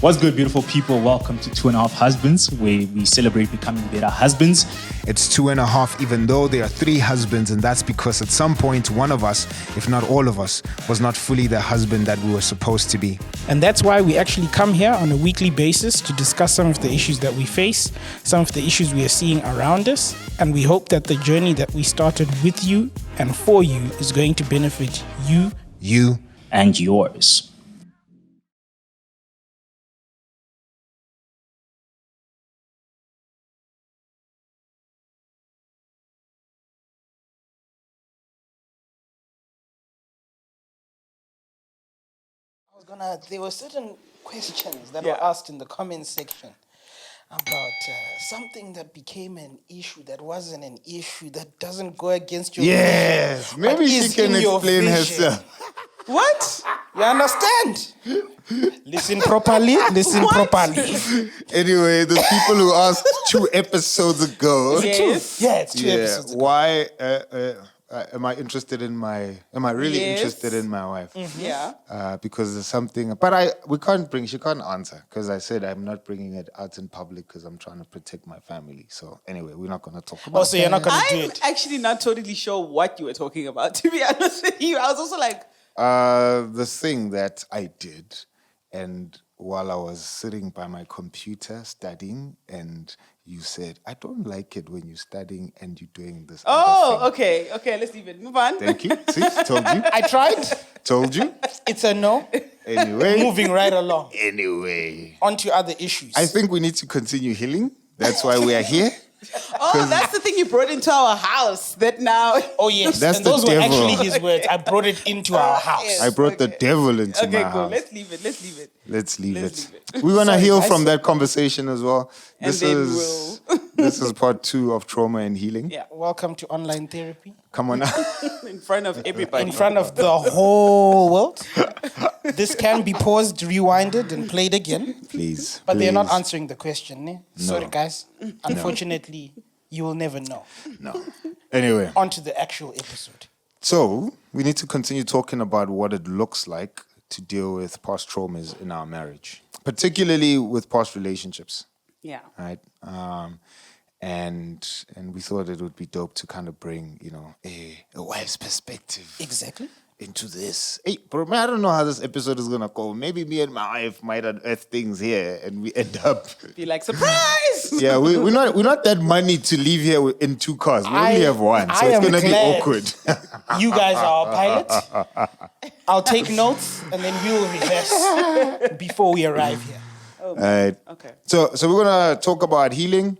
What's good, beautiful people? Welcome to 2.5 Husbands, where we celebrate becoming better husbands. It's 2.5, even though there are 3 husbands, and that's because at some point, one of us, if not all of us, was not fully the husband that we were supposed to be. And that's why we actually come here on a weekly basis to discuss some of the issues that we face, some of the issues we are seeing around us, and we hope that the journey that we started with you and for you is going to benefit you, and yours. There were certain questions that were asked in the comments section about something that became an issue that wasn't an issue, that doesn't go against your Yes, vision, maybe but she is can in your explain vision. herself. What? You understand? Listen properly. Anyway, the people who asked 2 episodes ago. Yes. Yeah, it's 2 episodes ago. Why am I interested in my? Am I really interested in my wife? Mm-hmm. Yeah. Because there's something, but she can't answer because I said I'm not bringing it out in public because I'm trying to protect my family. So anyway, we're not going to talk about. Oh, so you're not going to do I'm it? actually not totally sure what you were talking about, to be honest with you. I was also like, the thing that I did, and while I was sitting by my computer studying, and you said, I don't like it when you're studying and you're doing this. oh, okay, let's leave it. Move on. Thank you. See, told you. I tried. Told you. It's a no. Anyway. Moving right along. Anyway. On to other issues. I think we need to continue healing. That's why we are here. Oh, that's the thing you brought into our house that now... Oh, yes. That's and the those were devil. actually his words. I brought it into our house. yes. I brought the devil into my Okay, cool. house. Let's leave it. Let's leave Let's it. leave it. We're going to Sorry, heal guys. from that conversation as well. And then we'll... This is part 2 of trauma and healing. Yeah, welcome to online therapy. Come on now. in front of everybody. In front of the whole world. This can be paused, rewinded, and played again. Please. But they're not please. answering the question. Eh? Sorry, guys. Unfortunately, you will never know. No. Anyway, On to the actual episode. so we need to continue talking about what it looks like to deal with past traumas in our marriage, particularly with past relationships, Yeah. right? And we thought it would be dope to kind of bring, a wife's perspective Exactly. into this. Hey, bro, man, I don't know how this episode is gonna go. Maybe me and my wife might unearth things here, and we end up. Be like, surprise! Yeah, we're not that money to leave here in 2 cars. We only have one, so I it's am gonna be glad. awkward. You guys are our pilot. I'll take notes, and then we will rehearse before we arrive here. Oh, Right. okay. So we're gonna talk about healing,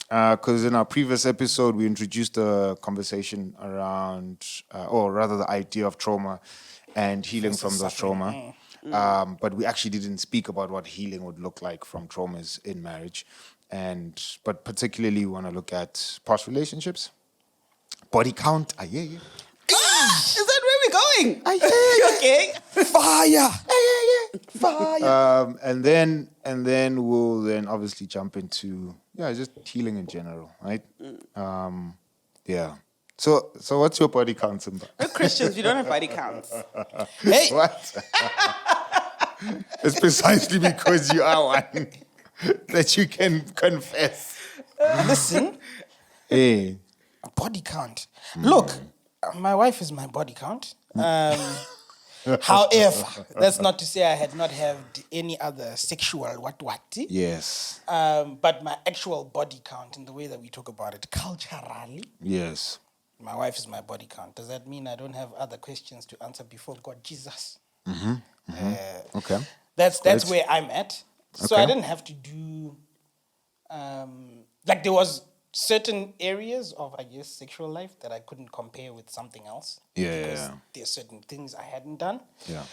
because in our previous episode we introduced a conversation around, or rather the idea of trauma and healing from those trauma. But we actually didn't speak about what healing would look like from traumas in marriage, but particularly we want to look at past relationships, body count. Yeah. Is that where we're going? Yeah. Okay. Fire! Fire. And then we'll then obviously jump into just healing in general, right? Yeah. So what's your body count, Simba? We're Christians. We don't have body counts. Hey, What? It's precisely because you are one that you can confess. listen, Hey. body count. Look, my wife is my body count. However, that's not to say I had not had any other sexual what. Yes. But my actual body count, in the way that we talk about it culturally, Yes. my wife is my body count. Does that mean I don't have other questions to answer before God Jesus? Okay. That's where I'm at. So Okay. I didn't have to do there was certain areas of, I guess, sexual life that I couldn't compare with something else. Yeah, Because yeah. there are certain things I hadn't done. Yeah.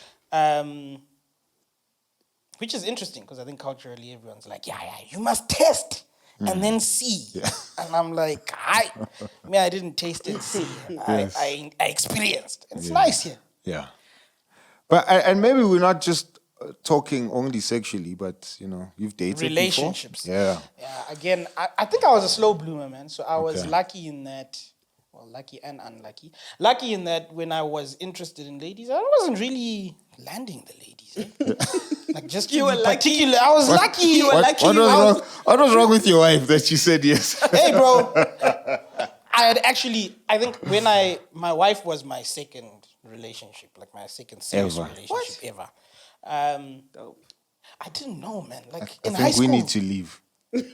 Which is interesting because I think culturally everyone's like, yeah, you must test and then see. Yeah. And I'm like, I didn't taste and see. Yes. I experienced. It's nice here. Yeah. But and maybe we're not just talking only sexually, but you've dated Relationships. before? Yeah. Yeah, again, I think I was a slow bloomer, man. So I was Okay. lucky in that, well, lucky and unlucky. Lucky in that when I was interested in ladies, I wasn't really landing the ladies. Eh? Like just to You be were lucky. particular. I was lucky. You were lucky. What was wrong with your wife that you said yes? Hey, bro. I think when my wife was my second relationship, like my second serious Ever. relationship ever. Dope. I didn't know, man. Like I in think high school. we need to leave.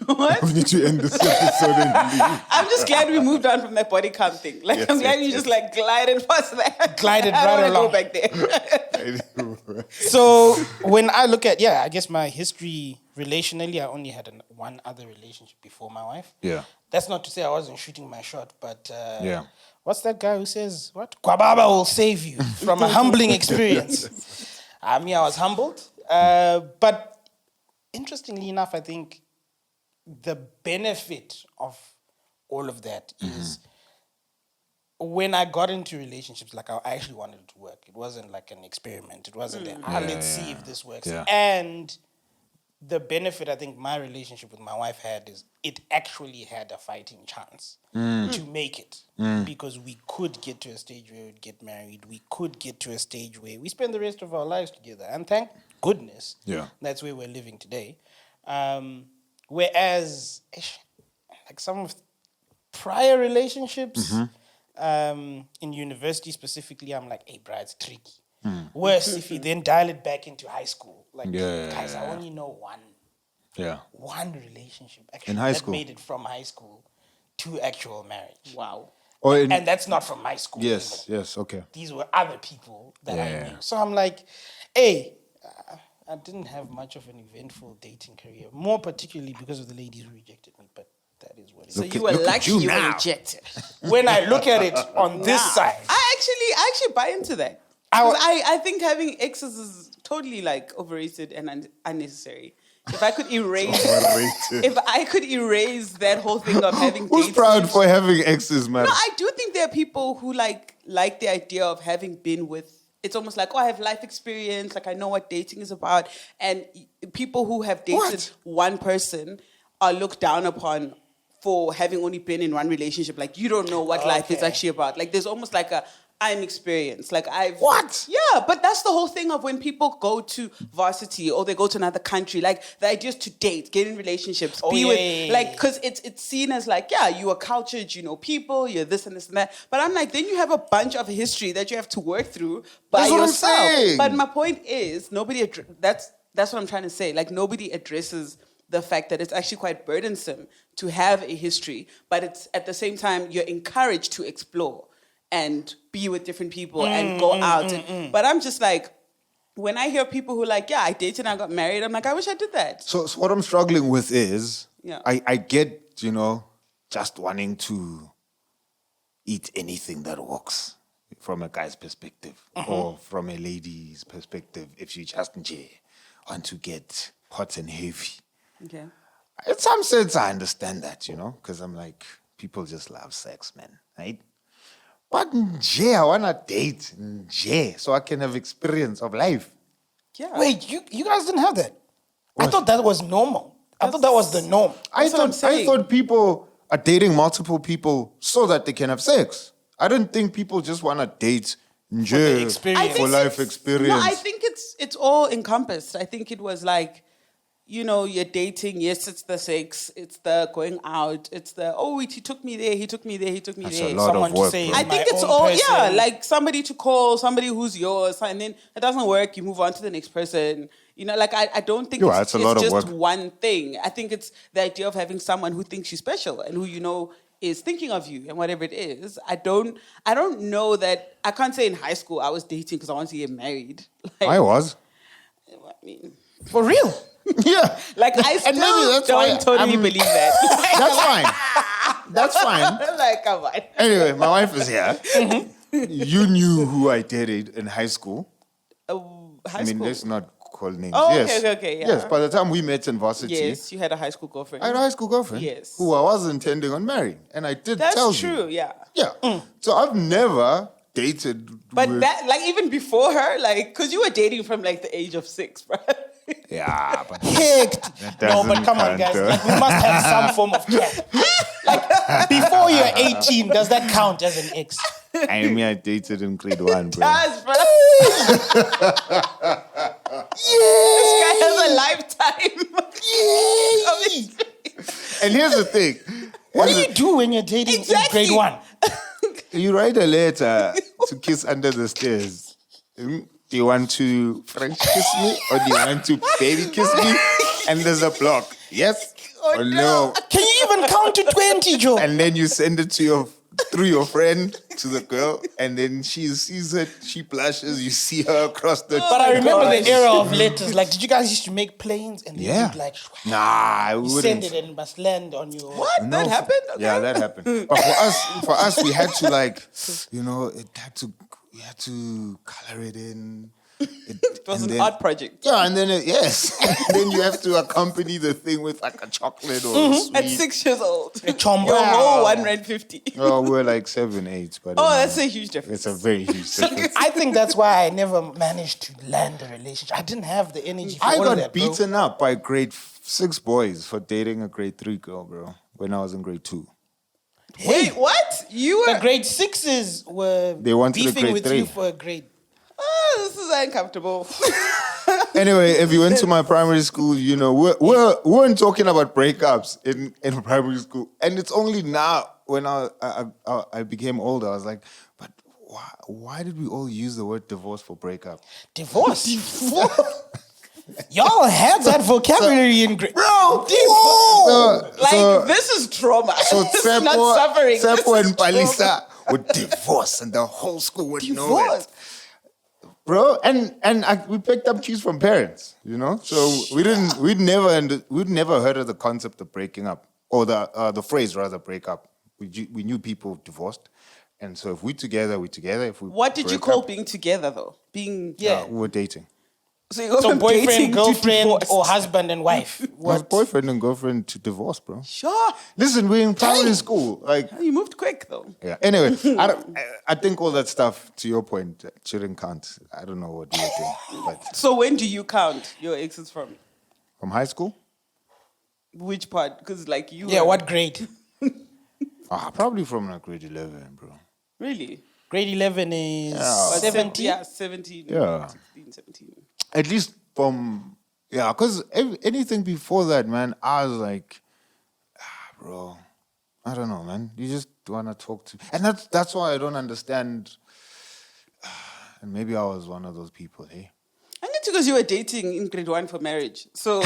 What? We need to end this episode and leave. I'm just glad we moved on from that body count thing. Like, Yes, I'm glad yes, you just like glided past that. Glided I right don't along. wanna go back there. So when I look at, I guess my history relationally, I only had one other relationship before my wife. Yeah. That's not to say I wasn't shooting my shot, but Yeah. what's that guy who says, what? Kwababa will save you from a humbling experience. I was humbled. But interestingly enough, I think the benefit of all of that is when I got into relationships, like I actually wanted it to work. It wasn't like an experiment. It wasn't let's see if this works. Yeah. And the benefit I think my relationship with my wife had is it actually had a fighting chance to make it. Because we could get to a stage where we'd get married. We could get to a stage where we spend the rest of our lives together. And thank goodness that's where we're living today. Whereas like some of prior relationships, in university specifically, I'm like, hey, bro, it's tricky. Worse if you then dial it back into high school. Like, guys, I only know one relationship actually In high that school? made it from high school to actual marriage. Wow. And that's not from my school. Yes, even. yes, okay. These were other people that I knew. So I'm like, hey, I didn't have much of an eventful dating career, more particularly because of the ladies who rejected me, but that is what it is. So you were lucky you were rejected. When I look at it on this side, I actually buy into that. I think having exes is totally like overrated and unnecessary. If I could erase, that whole thing of having Who's dates, proud for having exes, man? No, I do think there are people who like the idea of having been with. It's almost like, I have life experience, like I know what dating is about. And people who have dated one person are looked down upon for having only been in one relationship. Like, you don't know what life is actually about. Like, there's almost like I'm experienced. Like, What? Yeah, but that's the whole thing of when people go to varsity or they go to another country. Like, the idea is to date, get in relationships, be with, like, because it's seen as like, you are cultured, you know people, you're this and this and that. But I'm like, then you have a bunch of history that you have to work through by That's what I'm yourself. saying. But my point is, that's what I'm trying to say. Like, nobody addresses the fact that it's actually quite burdensome to have a history, but it's at the same time, you're encouraged to explore and be with different people and go out. But I'm just like, when I hear people who like, I dated and I got married, I'm like, I wish I did that. So what I'm struggling with is, Yeah. I get, just wanting to eat anything that walks from a guy's perspective or from a lady's perspective if you just want to get hot and heavy. Okay. In some sense, I understand that, because I'm like, people just love sex, man, right? But I want to date so I can have experience of life. Yeah. wait, you guys didn't have that? I thought that was normal. I thought that was the norm. I what I'm saying. thought people are dating multiple people so that they can have sex. I didn't think people just want to date experience. for life experience. No, I think it's all encompassed. I think it was like, you're dating. Yes, it's the sex. It's the going out. It's the, he took me there. He took me there. He took me That's there. a lot Someone of to work, say, bro. I my think it's own all, person. like somebody to call, somebody who's yours, and then it doesn't work, you move on to the next person. Like I don't think It's a lot of just work. one thing. I think it's the idea of having someone who thinks you're special and who is thinking of you and whatever it is. I don't know that, I can't say in high school I was dating because I wanted to get married. Like, I was. I mean, For real? Yeah. like I And maybe still that's why don't totally I'm- believe that. That's fine. That's fine. Like, come on. Anyway, my wife is here. You knew who I dated in high school. High school. Let's not call names. Oh, yes. okay, yeah. Yes, by the time we met in varsity, Yes, you had a high school girlfriend. I had a high school girlfriend Yes. who I was intending on marrying. And I did That's tell true, you. yeah. Yeah. So I've never dated But with... that, like, even before her, like, because you were dating from, like, the age of 6, bro. Yeah, but Hecked. that No, doesn't but come on, count, guys. though. Like, we must have some form of cap. Like, before you're 18, does that count as an ex? I mean, I dated in grade 1, bro. Does, bro. This guy has a lifetime. And here's the thing. What do you do when you're dating Exactly. in grade 1? You write a letter to kiss under the stairs. Do you want to French kiss me or do you want to baby kiss me? And there's a block. Yes or no? Can you even count to 20, Joe? And then you send it to through your friend to the girl, and then she sees it, she blushes, you see her across the... But I remember the era of letters. Like, did you guys used to make planes and then Yeah. you'd like Nah, I you wouldn't. send it and it must land on your... What? No, That happened? Okay. Yeah, that happened. But for us, we had to we had to color it in. It was an art project. Yeah, and then yes, and then you have to accompany the thing with like a chocolate or a sweet. At 6 years old. A chombo. Your whole 150. Oh, we're like 7, 8, but Oh, that's a huge difference. it's a very huge difference. I think that's why I never managed to land a relationship. I didn't have the energy for I all got of that, bro. beaten up by grade 6 boys for dating a grade 3 girl, bro. When I was in grade 2. Wait, what? You The were... grade 6s were They wanted a beefing grade with 3. you for a grade. Oh, this is uncomfortable. Anyway, if you went to my primary school, you know, we weren't talking about breakups in primary school. And it's only now when I became older, I was like, but why did we all use the word divorce for breakup? Divorce? Y'all had that vocabulary in grade. Bro, This is trauma. So This is not suffering. This Tsepo is and Palisa would divorce and the whole school would know it. Divorce. Bro, we picked up cues from parents, you know. So we'd never heard of the concept of breaking up or the phrase rather break up. We knew people divorced, and so if we together, we together. If we What did you break call up, being together though? Being we were dating. So, you go So from dating boyfriend, to girlfriend, divorced. or husband and wife. Was What? boyfriend and girlfriend to divorce, bro. Sure. Listen, we're in primary school, like. You moved quick though. Yeah. Anyway, I think all that stuff, to your point, shouldn't count. I don't know what you think, but So when do you count your exes from? from high school, Which part? Because like you. Yeah, were- what grade? probably from like grade 11, bro. Really? Grade 11 is Yeah. 17. Yeah, 17. Yeah. 16, 17. At least from because anything before that, man, I was like, bro, I don't know, man. You just wanna talk to, and that's why I don't understand. And maybe I was one of those people, eh? And it's because you were dating in grade 1 for marriage. So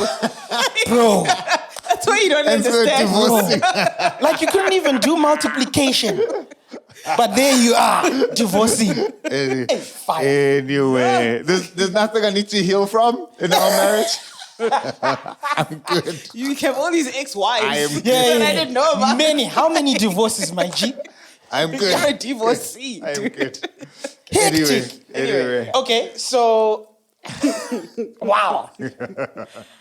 Bro, that's why you don't And so understand. divorcing. like you couldn't even do multiplication. But there you are, divorcing. Fire. Anyway, there's nothing I need to heal from in our marriage. I'm good. You have all these ex-wives I am- that I didn't know about. Many. How many divorces, my G? I'm good. You're a divorcee. I'm dude. good. Hectic. Anyway. Okay, so wow.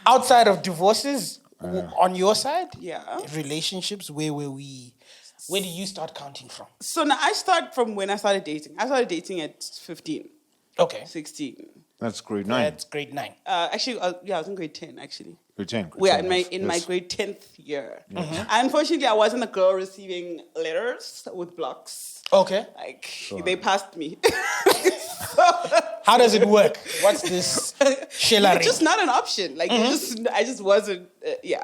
Outside of divorces, on your side, Yeah. relationships, where do you start counting from? So now I start from when I started dating. I started dating at 15, Okay, 16. That's grade 9. that's grade 9. Actually, I was in grade 10, actually. Grade 10. We are in my grade 10th year. Unfortunately, I wasn't a girl receiving letters with blocks. Okay, Like, they passed me. how does it work? What's this shellering? It's just not an option. Like, I just wasn't,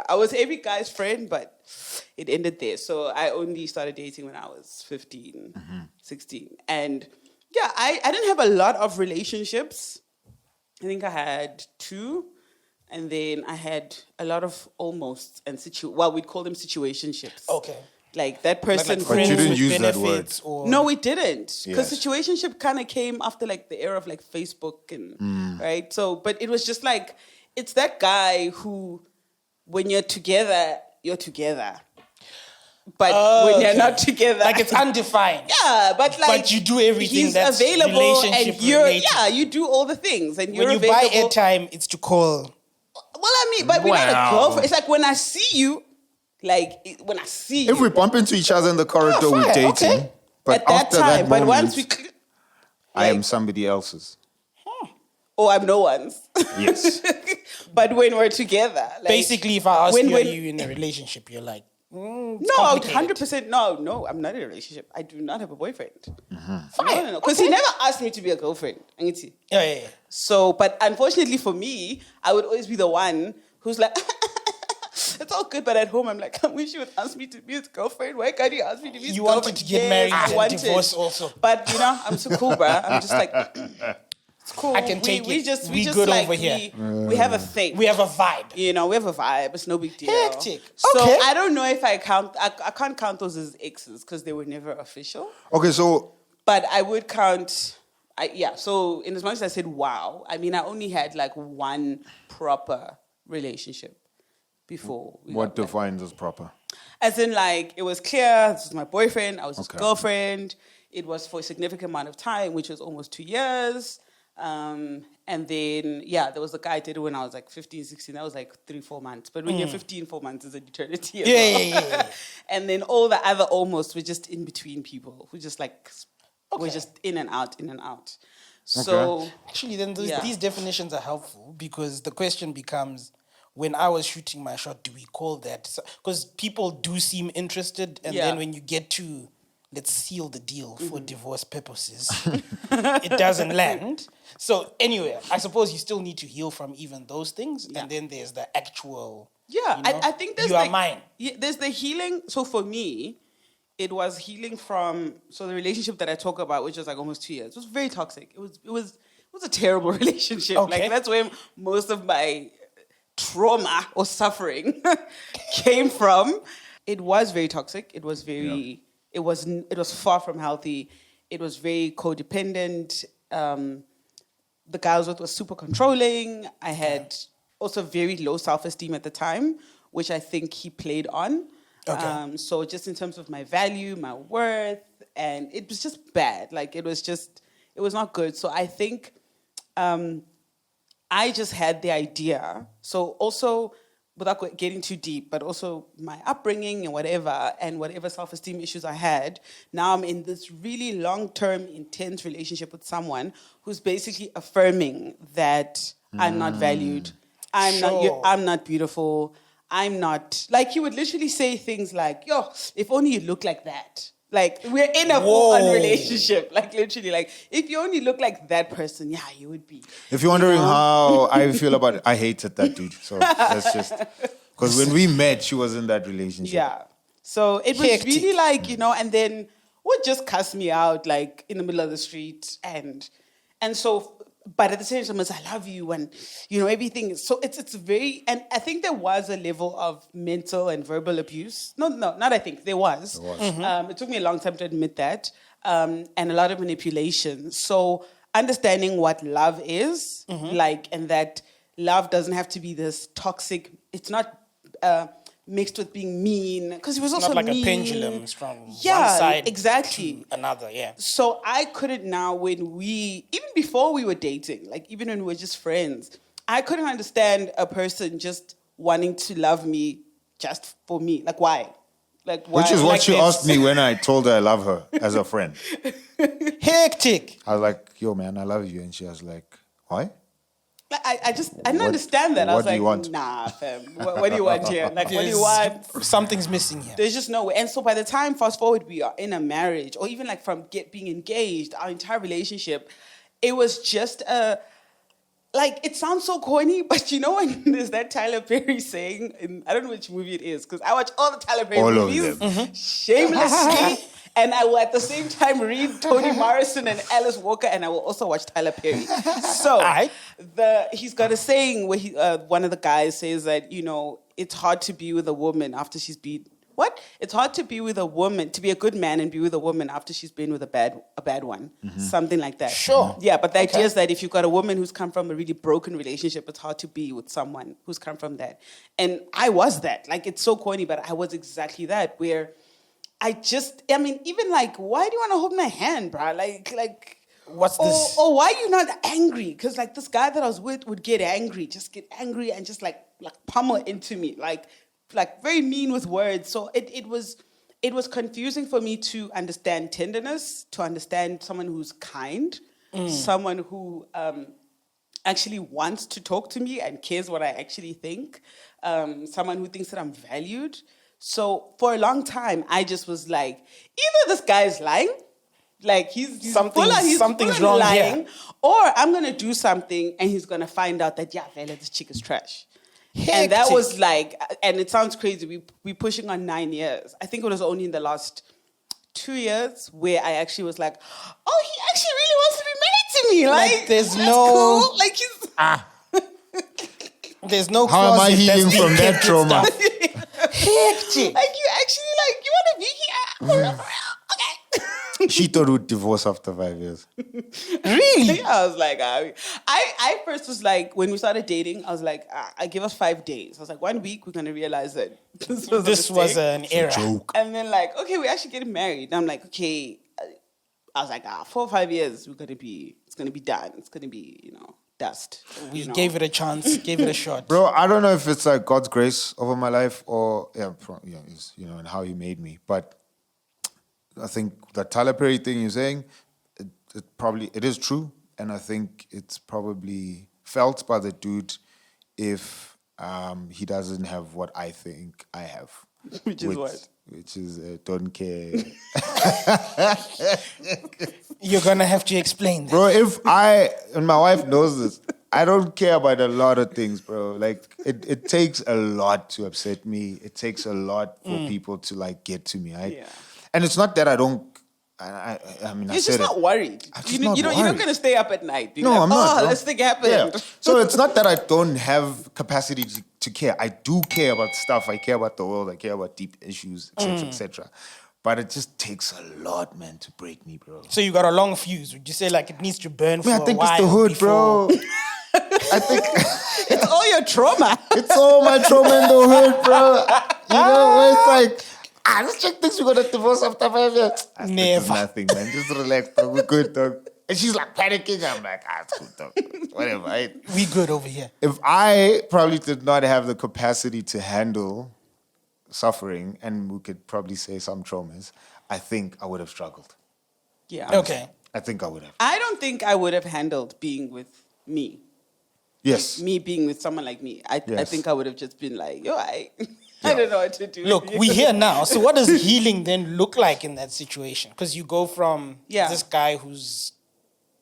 I was every guy's friend, but it ended there. So I only started dating when I was 15, 16. And yeah, I didn't have a lot of relationships. I think I had 2. And then I had a lot of almost and we'd call them situationships. Okay. Like that person Like who... you didn't with use that benefits or... No, we didn't. Because Yes. situationship kind of came after like the era of like Facebook and right. So, but it was just like it's that guy who, when you're together, you're together. But when you're not together, Like it's undefined. yeah. But like, But you do everything he's that's available, relationship and you're related. you do all the things, and you're When you buy available. airtime, it's to call. Well, I mean, but we're not a Wow. girlfriend. It's like when I see you, when I see If you we bump into each other in the corridor, we're fine, dating. okay. But at that after time. that But moment, once we, I am like- somebody else's. or I'm no one's. Yes. But when we're together, like, Basically, if I ask when- you, when- are you in a relationship? You're like, it's no, complicated. 100%. No, I'm not in a relationship. I do not have a boyfriend. Fine. No. Because he never asked me to be a girlfriend. Angithi. Yeah. So, but unfortunately for me, I would always be the one who's like, it's all good, but at home I'm like, I wish you would ask me to be his girlfriend. Why can't you ask me to be his You girlfriend? wanted to get Yes, married I and wanted. divorce also. But I'm so cool, bruh. I'm just like, it's cool. I can take we it. Just, We just good like, over here. We have a thing. We have a vibe. We have a vibe. It's no big deal. Hectic. So Okay. I don't know if I can't count those as exes because they were never official. Okay, so But I would count. So in as much as I said wow, I mean I only had like one proper relationship before. what defines as proper? As in, like, it was clear this was my boyfriend, I was his Okay. girlfriend. It was for a significant amount of time, which was almost 2 years. And then, there was a guy I dated when I was like 15, 16. That was like 3-4 months. But when you're 15, 4 months is an eternity. As well. Yeah. And then all the other almost were just in between people who just like were just in and out, in and out. So Actually, then Yeah. these definitions are helpful because the question becomes, when I was shooting my shot, do we call that? Because people do seem interested, and Yeah. then when you get to let's seal the deal for divorce purposes, it doesn't land. So anyway, I suppose you still need to heal from even those things, and then there's the actual. yeah, you know, I think there's you are like, mine. Yeah, there's the healing. So for me, it was healing from the relationship that I talk about, which was like almost 2 years. It was very toxic. It was a terrible relationship. Okay. Like that's where most of my trauma or suffering came from. It was very toxic. It was very. It was far from healthy. It was very codependent. The guy I was with was super controlling. I had also very low self-esteem at the time, which I think he played on. Okay. So just in terms of my value, my worth, and it was just bad. Like it was not good. So I think I just had the idea. So also, without getting too deep, but also my upbringing and whatever self-esteem issues I had, now I'm in this really long-term, intense relationship with someone who's basically affirming that I'm not valued, I'm not beautiful, I'm not, like he would literally say things like, yo, if only you look like that. Like, we're in a full-on relationship. Like, literally, like, if you only look like that person, yeah, you would be. If you're wondering how I feel about it, I hated that dude. So that's just because when we met, she was in that relationship. Yeah. So it was Hectic. really like, and then would just cuss me out, like, in the middle of the street. And so, but at the same time, it's, I love you, and, everything. So it's very, and I think there was a level of mental and verbal abuse. No, not I think, there was. It took me a long time to admit that. And a lot of manipulation. So understanding what love is, like, and that love doesn't have to be this toxic, it's not mixed with being mean, because he was also Not like mean. a pendulum from one Yeah, side exactly. to another, yeah. So I couldn't now, even before we were dating, like even when we were just friends, I couldn't understand a person just wanting to love me just for me. Like, why? Like, why? Which is what Like she this. asked me when I told her I love her as a friend. Hectic. I was like, yo, man, I love you. And she was like, why? Like, I didn't What- understand that. I was what do like, you want? nah, fam. What do you want here? Like, what do you want? Something's missing here. There's just no way. And so by the time, fast forward, we are in a marriage, or even like from being engaged, our entire relationship, it was just like, it sounds so corny, but when there's that Tyler Perry saying, I don't know which movie it is, because I watch all the Tyler Perry All of movies them. shamelessly, and I will at the same time read Toni Morrison and Alice Walker, and I will also watch Tyler Perry. So Alright. he's got a saying where one of the guys says that, it's hard to be with a woman after she's been... What? It's hard to be with a woman, to be a good man and be with a woman after she's been with a bad one. Something like that. Sure. Yeah, but the idea is that if you've got a woman who's come from a really broken relationship, it's hard to be with someone who's come from that. And I was that. Like, it's so corny, but I was exactly that, where even like, why do you want to hold my hand, bruh? Like... What's this? Or why are you not angry? Because like this guy that I was with would get angry and just like pummel into me, like very mean with words. So it was confusing for me to understand tenderness, to understand someone who's kind, someone who actually wants to talk to me and cares what I actually think. Someone who thinks that I'm valued. So for a long time, I just was like, either this guy is lying, like he's Something's full wrong on lying, here. or I'm gonna do something and he's gonna find out that Vela, this chick is trash. And that Hectic. was like, and it sounds crazy. We pushing on 9 years. I think it was only in the last 2 years where I actually was like, oh, he actually really wants to be married to me. Like there's that's no- cool. Like he's There's no How am I closet that's healing being from that kept and trauma? stuff. Hectic. like you actually like you want to be here. Okay. She thought we'd divorce after 5 years. Really? Yeah, I was like, I first was like, when we started dating, I was like, I give us 5 days. I was like, 1 week, we're going to realize that this was This was an error. Joke. And then like, okay, we're actually getting married. And I'm like, okay. I was like, 4 or 5 years, it's going to be done. It's going to be, dust. We gave it a chance, gave it a shot. Bro, I don't know if it's like God's grace over my life or, it's, and how he made me. But I think the Tyler Perry thing you're saying, it is true. And I think it's probably felt by the dude if he doesn't have what I think I have. Which is what? Which is don't care. You're going to have to explain that. Bro, and my wife knows this, I don't care about a lot of things, bro. Like, it takes a lot to upset me. It takes a lot for people to, like, get to me, right? Yeah. And it's not that I don't, I mean, I You're said just not it. worried. I'm just not You're not worried. going to stay up at night. Being No, like, I'm not. bro. this thing happened. Yeah. So it's not that I don't have capacity to care. I do care about stuff. I care about the world. I care about deep issues, etc., etc. But it just takes a lot, man, to break me, bro. So you got a long fuse. Would you say like it needs to burn for I a think while it's the hood, before- bro. I think It's all your trauma. it's all my trauma in the hood, bro. Where it's like, this chick thinks we're gonna divorce after 5 years. I said, Never. "It's nothing, man. Just relax, dog. We're good, dog." And she's like panicking. I'm like, it's cool, dog. Whatever. Right? We good over here. If I probably did not have the capacity to handle suffering, and we could probably say some traumas, I think I would have struggled. Yeah. Okay. I think I would have. I don't think I would have handled being with me. Yes. Me being with someone like me. I Yes. think I would have just been like, I don't know what to do. Look, we're here now. So what does healing then look like in that situation? Because you go from Yeah. this guy who's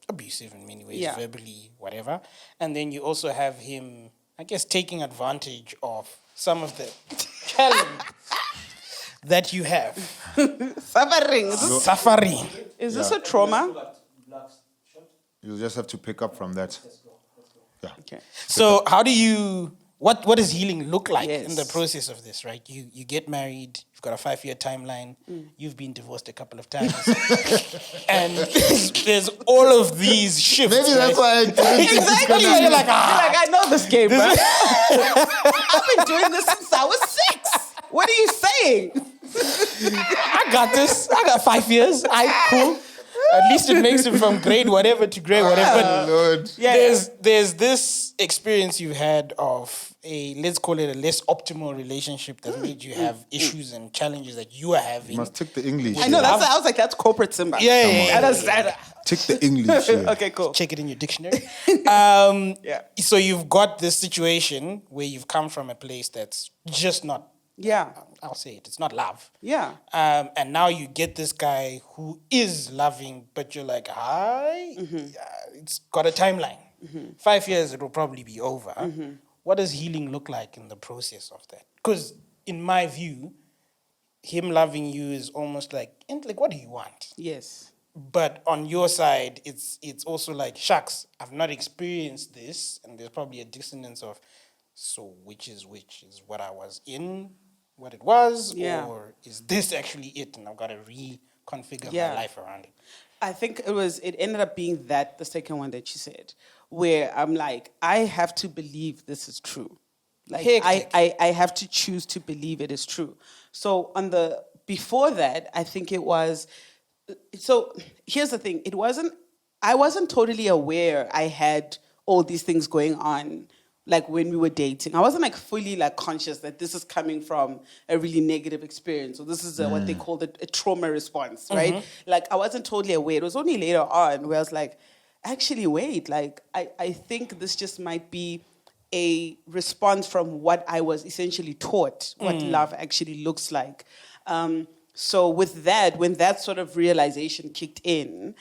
abusive in many ways, Yeah. verbally, whatever. And then you also have him, I guess, taking advantage of some of the challenge that you have. Suffering. Suffering. Is this a trauma? You'll just have to pick up from that. Yeah. Okay. So how do you, what does healing look like Yes. in the process of this, right? You get married, you've got a 5-year timeline, you've been divorced a couple of times. And there's all of these shifts. Maybe that's right? why I didn't Exactly. You're like, You're like, I know this game, bro. I've been doing this since I was 6. What are you saying? I got this. I got 5 years. Cool. At least it makes it from grade whatever to grade whatever. But Lord. Yeah. there's this experience you had of let's call it a less optimal relationship that made you have issues and challenges that you are having. You must take the English. I know, I was like, that's corporate Simba. Yeah. Take the English. Yeah. Okay, cool. Check it in your dictionary. Yeah. So you've got this situation where you've come from a place that's just not, Yeah. I'll say it, it's not love. Yeah. And now you get this guy who is loving, but you're like, hi, it's got a timeline. 5 years, it will probably be over. What does healing look like in the process of that? Because in my view, him loving you is almost like, what do you want? Yes. But on your side, it's also like, shucks, I've not experienced this, and there's probably a dissonance of, so which is what I was in, what it was, Yeah. or is this actually it, and I've got to reconfigure Yeah. my life around it? I think it ended up being the second one that you said, where I'm like, I have to believe this is true. Like Hectic. I have to choose to believe it is true. So before that, I think it was, so here's the thing, I wasn't totally aware I had all these things going on, like when we were dating. I wasn't like fully like conscious that this is coming from a really negative experience, or this is what they call a trauma response, right? Like I wasn't totally aware. It was only later on where I was like, actually, wait, like, I think this just might be a response from what I was essentially taught, what love actually looks like. So with that, when that sort of realization kicked in,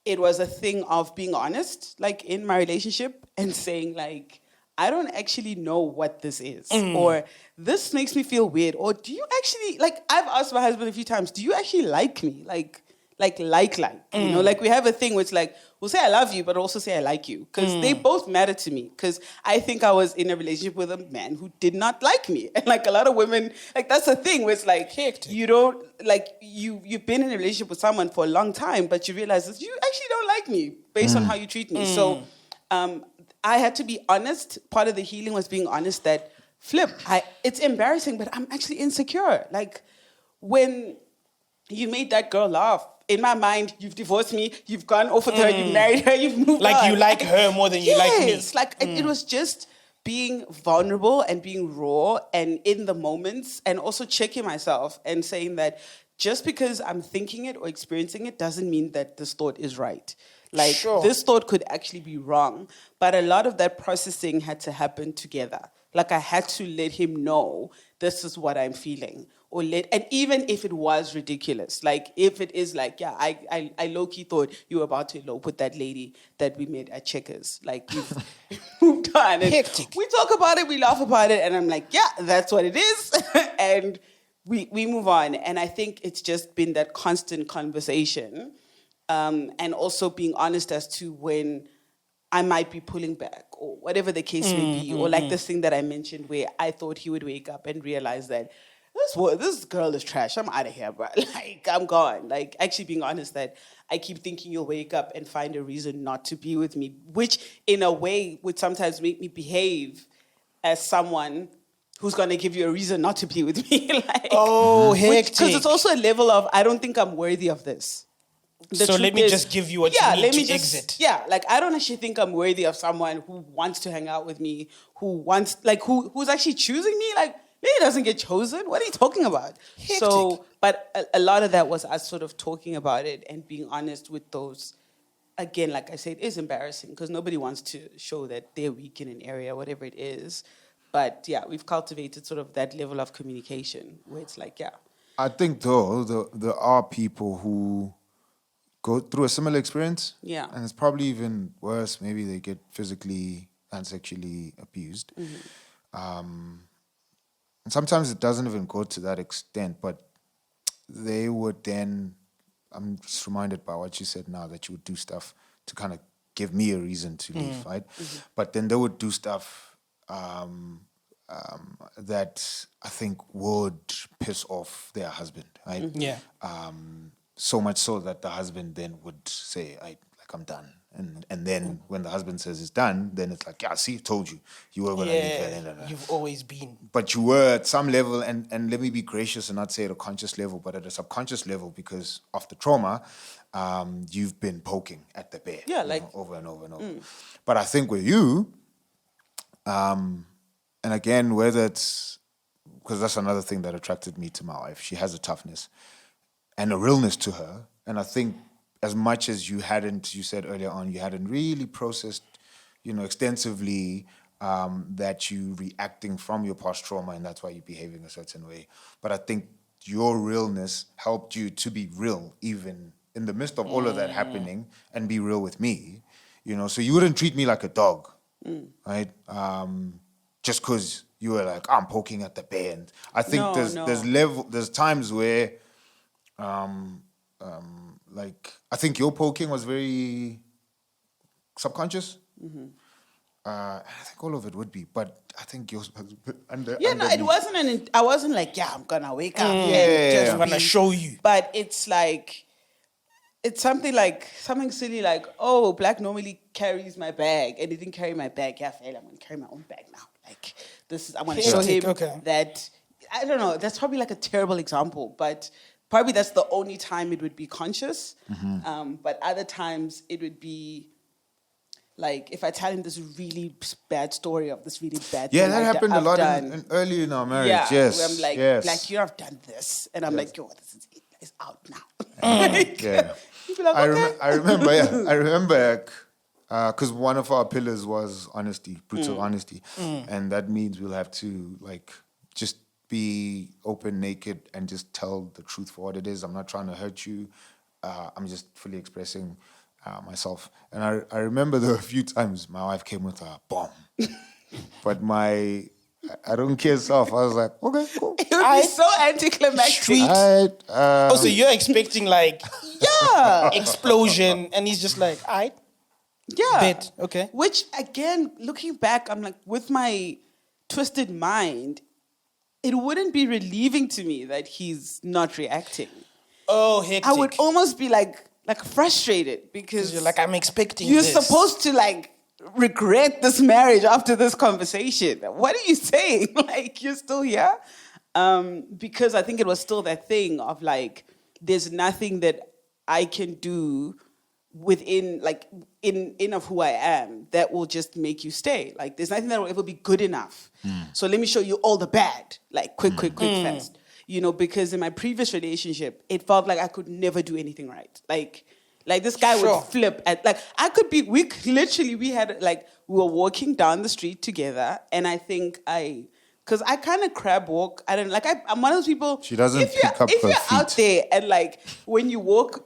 it was a thing of being honest, like in my relationship, and saying like, I don't actually know what this is, or this makes me feel weird, or do you actually, like, I've asked my husband a few times, do you actually like me? Like, you know, like we have a thing where it's like, we'll say I love you, but also say I like you, because they both matter to me, because I think I was in a relationship with a man who did not like me. And like a lot of women, like that's the thing where it's like, you don't, like you've been in a relationship with someone for a long time, but you realize that you actually don't like me based on how you treat me. So I had to be honest. Part of the healing was being honest that, it's embarrassing, but I'm actually insecure. Like when you made that girl laugh, in my mind, you've divorced me, you've gone off with her, you've married her, you've moved on. Like you like her more than you like me. Yes, like it was just being vulnerable and being raw and in the moments, and also checking myself and saying that just because I'm thinking it or experiencing it doesn't mean that this thought is right. Like this thought could actually be wrong, but a lot of that processing had to happen together. Like I had to let him know this is what I'm feeling. And even if it was ridiculous, like if it is like, yeah, I low-key thought you were about to elope with that lady that we met at Checkers. Like you've moved on. And hectic. We talk about it, we laugh about it, and I'm like, yeah, that's what it is. And we move on. And I think it's just been that constant conversation, and also being honest as to when I might be pulling back, or whatever the case may be, or like this thing that I mentioned where I thought he would wake up and realize that this girl is trash. I'm out of here, bro. Like, I'm gone. Like, actually being honest that I keep thinking you'll wake up and find a reason not to be with me, which in a way would sometimes make me behave as someone who's going to give you a reason not to be with me. Like, hectic. Because it's also a level of, I don't think I'm worthy of this. So let me just give you what you need to exit. Yeah, like I don't actually think I'm worthy of someone who wants to hang out with me, who's actually choosing me. Like, maybe he doesn't get chosen. What are you talking about? Hectic. So, but a lot of that was us sort of talking about it and being honest with those. Again, like I said, it is embarrassing because nobody wants to show that they're weak in an area, whatever it is. But yeah, we've cultivated sort of that level of communication where it's like, yeah. I think though, there are people who go through a similar experience. Yeah. And it's probably even worse. Maybe they get physically and sexually abused. And sometimes it doesn't even go to that extent, but they would then, I'm just reminded by what you said now, that you would do stuff to kind of give me a reason to leave, right? But then they would do stuff that I think would piss off their husband, right? Yeah. So much so that the husband then would say, I'm done. And then when the husband says it's done, then it's like, yeah, see, told you were going to leave. You've always been. But you were at some level, and let me be gracious and not say at a conscious level, but at a subconscious level, because of the trauma, you've been poking at the bear. Yeah, like over and over and over. But I think with you, and again, whether it's, because that's another thing that attracted me to my wife. She has a toughness and a realness to her. And I think as much as you said earlier on, you hadn't really processed, extensively that you reacting from your past trauma, and that's why you're behaving a certain way. But I think your realness helped you to be real, even in the midst of all of that happening, and be real with me. So you wouldn't treat me like a dog, right? Just because you were like, I'm poking at the bear. And I think there's times where, I think your poking was very subconscious. I think all of it would be, but I think yours was it wasn't. I wasn't like, yeah, I'm gonna wake up I'm gonna show you. But it's like, it's something silly like, oh, Black normally carries my bag, and he didn't carry my bag. Yeah, I'm gonna carry my own bag now. Like I'm gonna show him that. I don't know. That's probably like a terrible example, but probably that's the only time it would be conscious. But other times it would be like if I tell him this really bad story of this really bad thing. Yeah, that happened a lot early in our marriage. Yeah, yes. where I'm like, yes. Black, you have done this. And I'm like, yo, this is it. It's out now. Yeah. You'd be like, okay. I remember because one of our pillars was honesty, brutal honesty, and that means we'll have to like just be open, naked, and just tell the truth for what it is. I'm not trying to hurt you. I'm just fully expressing myself. And I remember there were a few times my wife came with a bomb, but I don't care self. I was like, okay, cool. It would be so anticlimactic. Street. So you're expecting like explosion, and he's just like, I Yeah. bet, okay. Which, again, looking back, I'm like, with my twisted mind, it wouldn't be relieving to me that he's not reacting. Oh, hectic. I would almost be like frustrated because you're like, I'm expecting you're this. supposed to like regret this marriage after this conversation. What are you saying? Like, you're still here? Because I think it was still that thing of like, there's nothing that I can do within like in of who I am that will just make you stay. Like, there's nothing that will ever be good enough. So let me show you all the bad, like quick, fast. You know, because in my previous relationship, it felt like I could never do anything right. Like this guy would flip at, like, we had, like, we were walking down the street together, and I think because I kind of crab walk. I don't, like, I'm one of those people. She doesn't if pick up If her you're feet. out there and, like, when you walk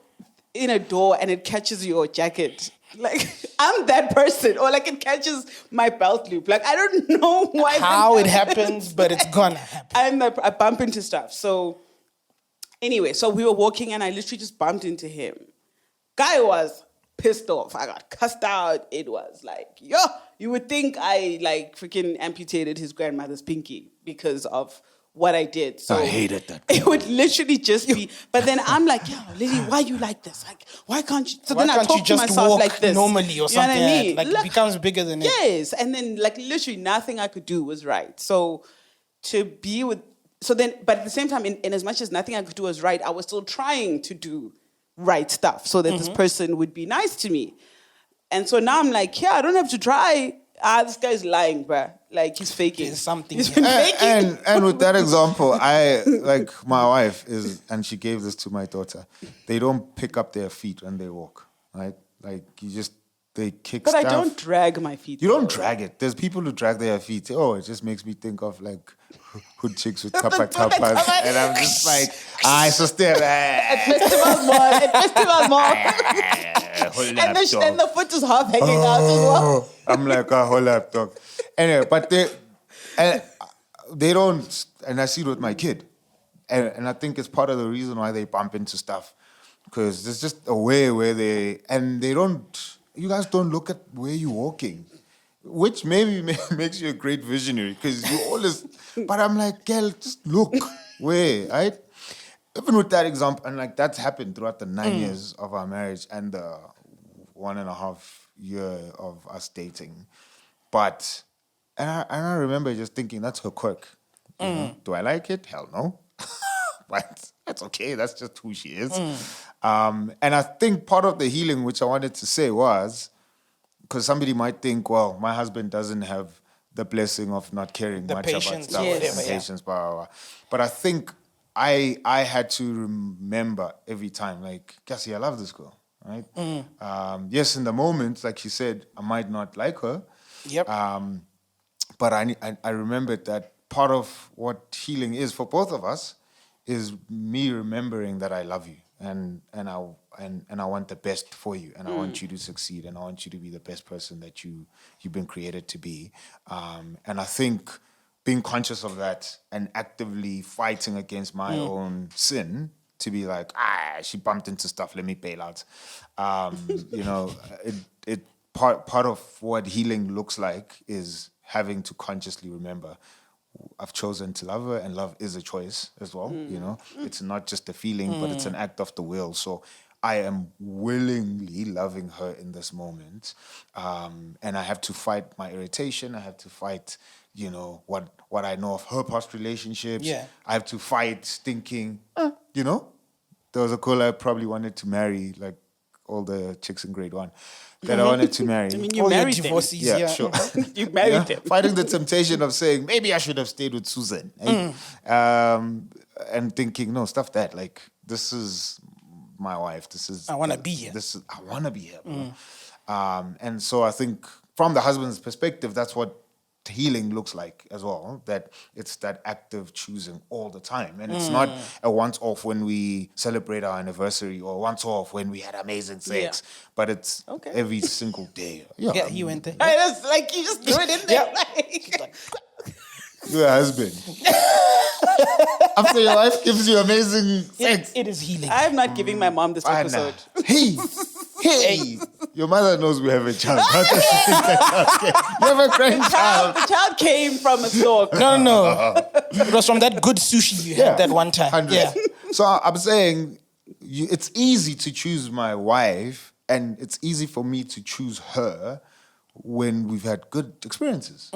in a door and it catches your jacket, like, I'm that person. Or, like, it catches my belt loop. Like, I don't know why. How it happens, but it's gonna happen. I bump into stuff. So, anyway, so we were walking and I literally just bumped into him. Guy was pissed off. I got cussed out. It was like, you would think I like freaking amputated his grandmother's pinky because of what I did. So I hated that. It would literally just be, but then I'm like, Lily, why you like this? Like, why can't you? So Why then I can't talk you to just myself walk like this. normally or You know something? what I mean? Like, it becomes bigger than it. Yes, and then like literally nothing I could do was right. So to be with, so then, but at the same time, in as much as nothing I could do was right, I was still trying to do right stuff so that this person would be nice to me. And so now I'm like, I don't have to try. This guy's lying, bruh. Like, he's faking. There's something He's here. been faking. And with that example, I like my wife is, and she gave this to my daughter. They don't pick up their feet when they walk, right? Like, they kick But stuff. I don't drag my feet. You don't drag it. There's people who drag their feet. Oh, it just makes me think of like hood chicks with tapa tapas, and I'm just like, sister. Festival mall. And the foot is half hanging out as well. I'm like, hold up, dog. Anyway, but they don't, and I see it with my kid, and I think it's part of the reason why they bump into stuff, because there's just a way where they don't. You guys don't look at where you're walking, which maybe makes you a great visionary, because you always. But I'm like, girl, just look where, right? Even with that example, and like that's happened throughout the 9 years of our marriage and the 1.5 year of us dating. But, and I remember just thinking, that's her quirk. You know? Do I like it? Hell no. But that's okay. That's just who she is. And I think part of the healing, which I wanted to say was, because somebody might think, well, my husband doesn't have the blessing of not caring The much patience, about stuff. yes. And patience, blah, blah, blah. But I think I had to remember every time, like, Cassie, I love this girl, right? Yes, in the moment, like you said, I might not like her. Yep. But I remembered that part of what healing is for both of us is me remembering that I love you and I want the best for you, and I want you to succeed, and I want you to be the best person that you've been created to be. And I think being conscious of that and actively fighting against my own sin to be like, she bumped into stuff, let me bail out. You know, it part of what healing looks like is having to consciously remember, I've chosen to love her, and love is a choice as well. You know, it's not just a feeling, but it's an act of the will. So I am willingly loving her in this moment, and I have to fight my irritation. I have to fight, you know, what I know of her past relationships. Yeah. I have to fight thinking, you know, there was a girl I probably wanted to marry, like all the chicks in grade 1 that I wanted to marry. I mean, you All your married them. divorcees, Yeah, sure. You married them. Fighting the temptation of saying, maybe I should have stayed with Susan. Right? And thinking, no, stuff that. Like, this is my wife. This is... I wanna be here. I want to be here. Bro. And so I think from the husband's perspective, that's what healing looks like as well, that it's that active choosing all the time, and it's not a once-off when we celebrate our anniversary or once-off when we had amazing sex, but it's every single day. Yeah, you went there. I just like you just do it in there. Like, You're a husband. After your wife gives you amazing sex. It is healing. I'm not giving my mom this episode. Hey, your mother knows we have a child. How does she think that child came? You have a grandchild. The child came from a stork. No. It was from that good sushi you had that one time. 100. Yeah. So I'm saying it's easy to choose my wife, and it's easy for me to choose her when we've had good experiences.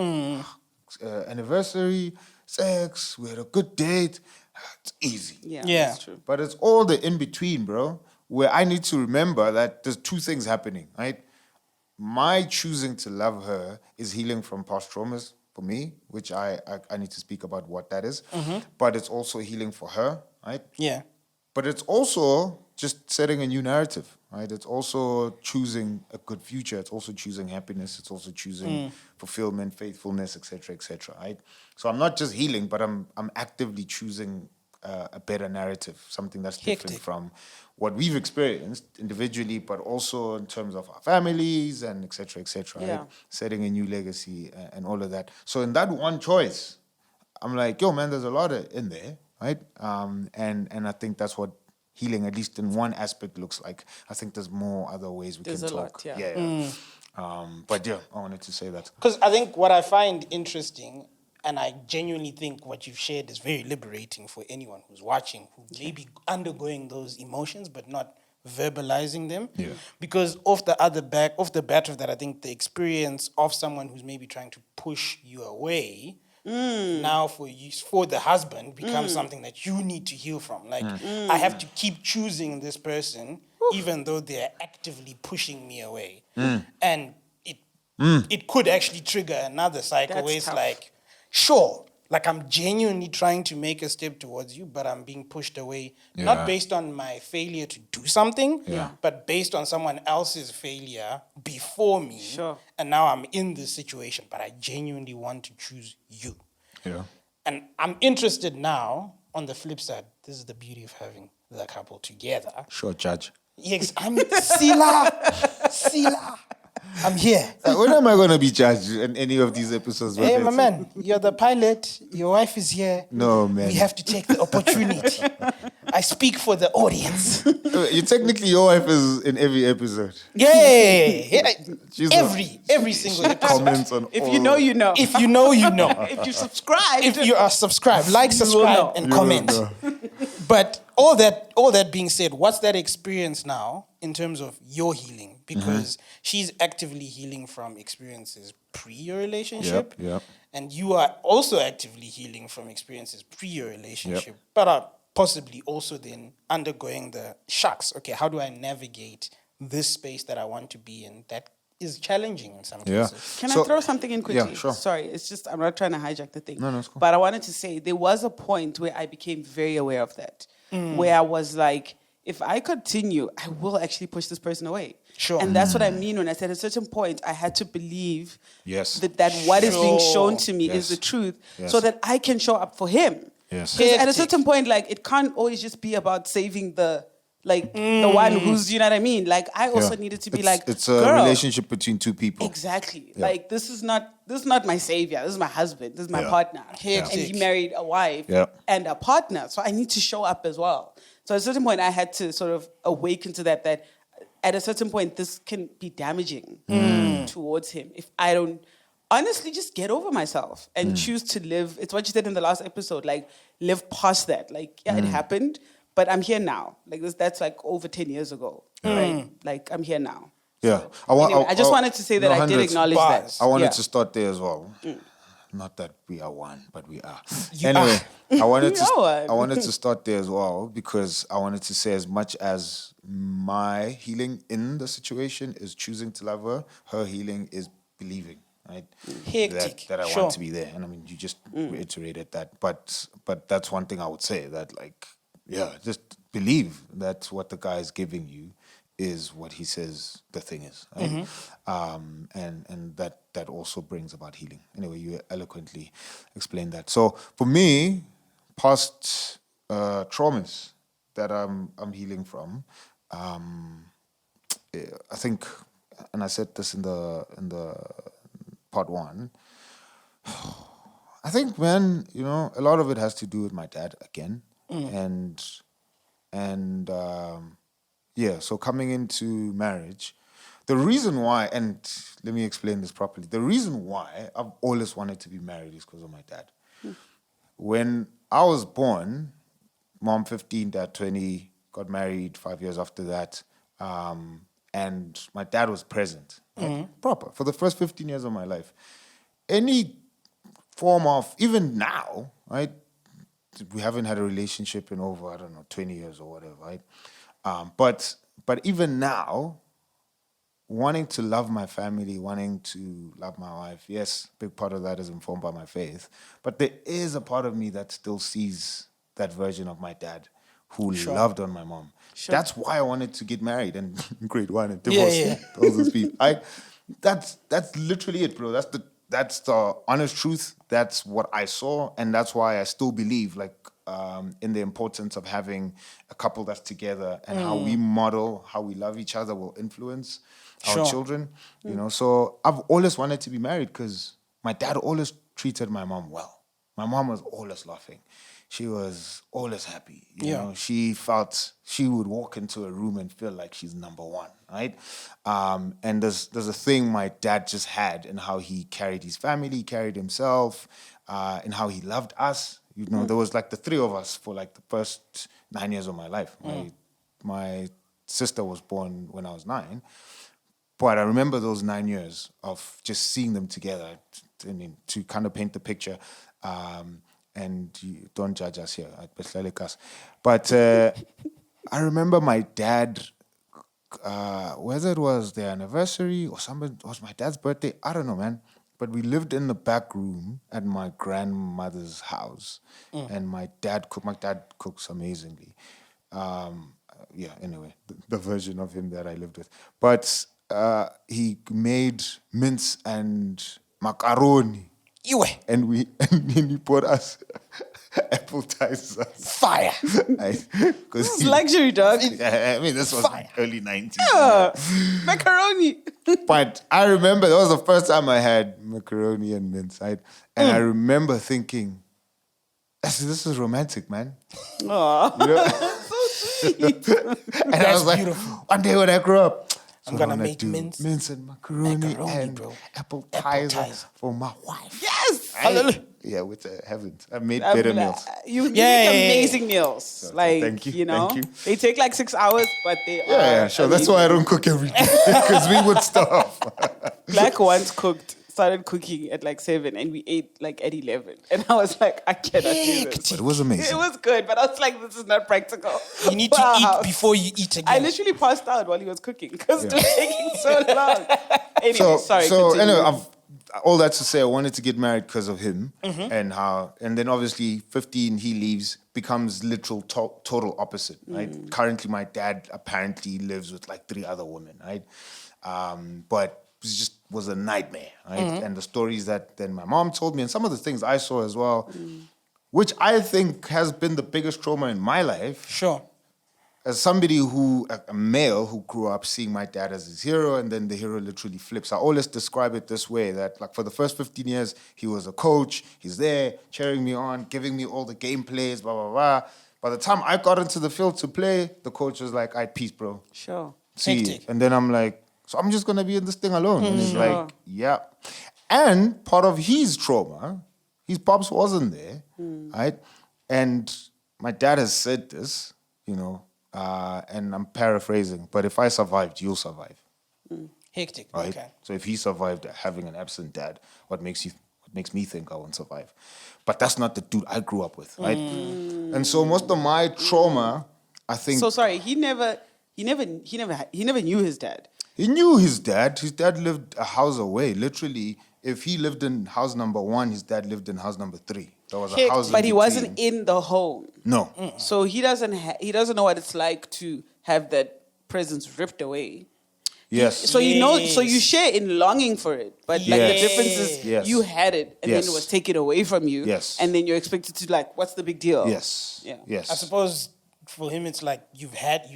Anniversary, sex, we had a good date. It's easy. Yeah, Yeah. that's true. But it's all the in-between, bro, where I need to remember that there's two things happening, right? My choosing to love her is healing from past traumas for me, which I need to speak about what that is. But it's also healing for her, right? Yeah. But it's also just setting a new narrative, right? It's also choosing a good future. It's also choosing happiness. It's also choosing fulfillment, faithfulness, etc., right? So I'm not just healing, but I'm actively choosing a better narrative, something that's different from what we've experienced individually, but also in terms of our families and etc., Yeah. right? Setting a new legacy and all of that. So in that one choice, I'm like, yo, man, there's a lot in there, right? And I think that's what healing, at least in one aspect, looks like. I think there's more other ways we There's can a talk. lot, yeah. But yeah, I wanted to say that. Because I think what I find interesting, and I genuinely think what you've shared is very liberating for anyone who's watching, who may be undergoing those emotions but not verbalizing them. Yeah. Because off the bat of that, I think the experience of someone who's maybe trying to push you away now for the husband becomes something that you need to heal from. Like I have to keep choosing this person even though they're actively pushing me away. And it could actually trigger another cycle That's where it's tough. like, sure, like I'm genuinely trying to make a step towards you, but I'm being pushed away, not based on my failure to do something, but based on someone else's failure before me. Sure. And now I'm in this situation, but I genuinely want to choose you. Yeah. And I'm interested now, on the flip side, this is the beauty of having the couple together. Sure, Judge. Yes, I'm Sila. I'm here. When am I going to be judged in any of these episodes? Hey, my man, you're the pilot. Your wife is here. No, man. We have to take the opportunity. I speak for the audience. You technically, your wife is in every episode. Yeah. She's Every single episode. Comments on If all. you know, you know. If you know, you know. If you subscribe, If you are subscribed, like, subscribe, know. and You will comment. know. But all that being said, what's that experience now in terms of your healing? Because she's actively healing from experiences pre your relationship. Yep. And you are also actively healing from experiences pre your relationship, but are possibly also then undergoing the shucks. Okay, how do I navigate this space that I want to be in that is challenging in some cases? Can I throw something in quickly? Yeah, sure. Sorry, it's just, I'm not trying to hijack the thing. No, it's cool. But I wanted to say there was a point where I became very aware of that, where I was like, if I continue, I will actually push this person away. Sure. And that's what I mean when I said at a certain point, I had to believe Yes. that what is being Sure. shown to me Yes. is the truth Yes. so that I can show up for him. Yes. Because at a Hectic. certain point, like, it can't always just be about saving the one who's, you know what I mean? Like, I also needed to be it's a girl, relationship between two people. exactly. Like, this is not my savior. This is my husband. This is my partner. Yeah. And he married a wife Yeah. and a partner. So I need to show up as well. So at a certain point, I had to sort of awaken to that at a certain point, this can be damaging towards him if I don't honestly just get over myself and choose to live. It's what you said in the last episode, like, live past that. Like, it happened, but I'm here now. Like, that's like over 10 years ago, right? Like, I'm here now. Yeah. Anyway, I just wanted to say that I did 100. acknowledge bars. that. I wanted Yeah. to start there as well. Not that we are one, but we are. You anyway, are. I wanted to You are one. I wanted to start there as well because I wanted to say, as much as my healing in the situation is choosing to love her healing is believing, right? Hectic. That I Sure. want to be there. And I mean, you just reiterated that. But that's one thing I would say, that, like, just believe that what the guy is giving you is what he says the thing is, right? And that also brings about healing. Anyway, you eloquently explained that. So for me, past traumas that I'm healing from, I think, and I said this in the part one. I think, man, a lot of it has to do with my dad again, and so coming into marriage, the reason why, and let me explain this properly, the reason why I've always wanted to be married is because of my dad. When I was born, mom 15, dad 20, got married 5 years after that, and my dad was present, proper, for the first 15 years of my life. Any form of, even now, right, we haven't had a relationship in over, 20 years or whatever, right? But even now, wanting to love my family, wanting to love my wife, yes, big part of that is informed by my faith. But there is a part of me that still sees that version of my dad who loved on my mom. Sure. That's why I wanted to get married and grade one and divorce all those people. That's literally it, bro. That's the honest truth. That's what I saw, and that's why I still believe in the importance of having a couple that's together, and how we model, how we love each other will influence our children. So I've always wanted to be married because my dad always treated my mom well. My mom was always laughing. She was always happy. You know, she felt she would walk into a room and feel like she's number one, right? And there's a thing my dad just had in how he carried his family, carried himself, and how he loved us. There was the three of us for the first 9 years of my life. My sister was born when I was 9. But I remember those 9 years of just seeing them together to kind of paint the picture. And you don't judge us here at Beslalikas. But I remember my dad, whether it was their anniversary or it was my dad's birthday, I don't know, man. But we lived in the back room at my grandmother's house. And my dad cooks amazingly. Anyway, the version of him that I lived with. But he made mince and macaroni. And he bought us apple ties. Fire. This is luxury, dog. I mean, this was early 90s. Yeah. Macaroni. But I remember that was the first time I had macaroni and mince. And I remember thinking, this is romantic, man. Aww. So sweet. And I was like, beautiful. One day when I grow up, I'm gonna make mince and macaroni and bro. apple ties for my wife. Yes. Hallelujah. Yeah, which I haven't. I made better meals. You make amazing meals. So, thank you. Thank you. They take 6 hours, but they are. Yeah, sure. Amazing. That's why I don't cook every day, because we would starve. Black once started cooking at 7, and we ate at 11. And I was like, I cannot do this. But it was amazing. It was good, but I was like, this is not practical. You need to eat before you eat again. I literally passed out while he was cooking because it was taking so long. Anyway, sorry. So continue. anyway, all that to say, I wanted to get married because of him, and then obviously 15, he leaves, becomes literal total opposite, right? Currently, my dad apparently lives with 3 other women, right? But it just was a nightmare, right? And the stories that then my mom told me, and some of the things I saw as well, which I think has been the biggest trauma in my life. Sure. As somebody a male who grew up seeing my dad as his hero, and then the hero literally flips. I always describe it this way, that for the first 15 years, he was a coach. He's there, cheering me on, giving me all the game plays, blah, blah, blah. By the time I got into the field to play, the coach was like, all right, peace, bro. Sure. See you. And then I'm like, so I'm just going to be in this thing alone. And he's like, yeah. And part of his trauma, his pops wasn't there, right? And my dad has said this, and I'm paraphrasing, but if I survived, you'll survive. Hectic. Right? Okay. So if he survived having an absent dad, what makes me think I won't survive? But that's not the dude I grew up with, right? And so most of my trauma, I think. So sorry, he never knew his dad. He knew his dad. His dad lived a house away. Literally, if he lived in house number 1, his dad lived in house number 3. There was a house. But he wasn't in the home. No. So he doesn't know what it's like to have that presence ripped away. Yes. So you know, so you share in longing for it, but like the Yes. difference is Yes. you had it and then Yes. it was taken away from you. Yes. And then you're expected to like, what's the big deal? Yes. Yeah. Yes. I suppose for him, it's like you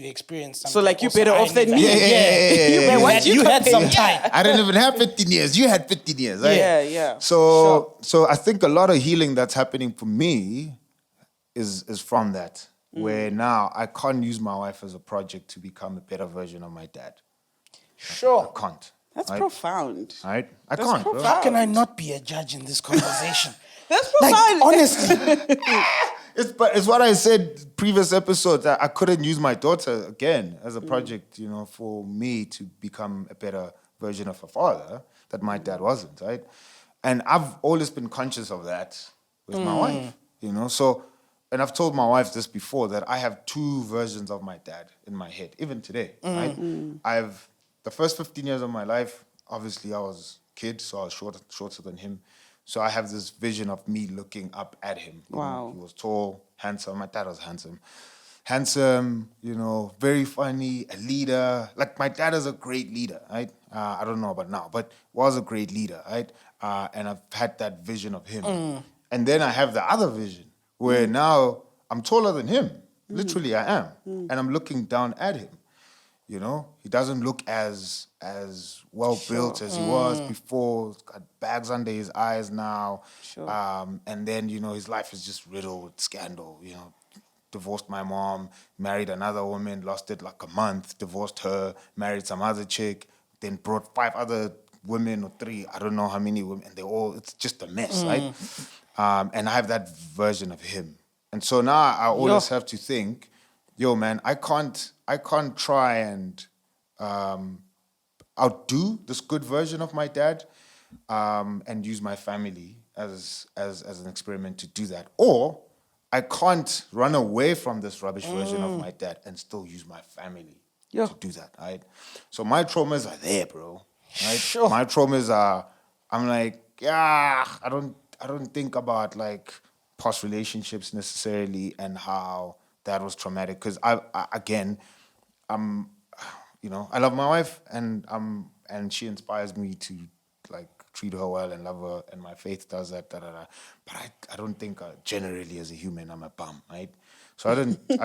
experienced something. So like you also better I off than never me. had. Yeah. What You had some comparing? time. I didn't even have 15 years. You had 15 years. Right? Yeah. So I think a lot of healing that's happening for me is from that, where now I can't use my wife as a project to become a better version of my dad. I Sure. can't. That's right? profound. Right? I That's can't, bro. profound. How can I not be a judge in this conversation? That's Like, profound. honestly. It's what I said previous episodes. I couldn't use my daughter again as a project, for me to become a better version of a father that my dad wasn't, right? And I've always been conscious of that with my wife, So, and I've told my wife this before, that I have two versions of my dad in my head, even today, right? I've the first 15 years of my life, obviously I was a kid, so I was shorter than him. So I have this vision of me looking up at him. Wow. He was tall, handsome. My dad was handsome, very funny, a leader. Like my dad is a great leader, right? I don't know about now, but was a great leader, right? And I've had that vision of him. And then I have the other vision where now I'm taller than him. Literally, I am. And I'm looking down at him. He doesn't look as well built as he was before. He's got bags under his eyes now. Sure. And then, his life is just riddled with scandal. Divorced my mom, married another woman, lost it like a month, divorced her, married some other chick, then brought 5 other women or 3, I don't know how many women, and it's just a mess, right? And I have that version of him. And so now I always have to think, yo, man, I can't try and outdo this good version of my dad and use my family as an experiment to do that. Or I can't run away from this rubbish version of my dad and still use my family to do that, right? So my traumas are there, bro. Right? Sure. My traumas are, I'm like, I don't think about like past relationships necessarily and how that was traumatic, because I love my wife and she inspires me to like treat her well and love her, and my faith does that. But I don't think generally as a human I'm a bum, right? So I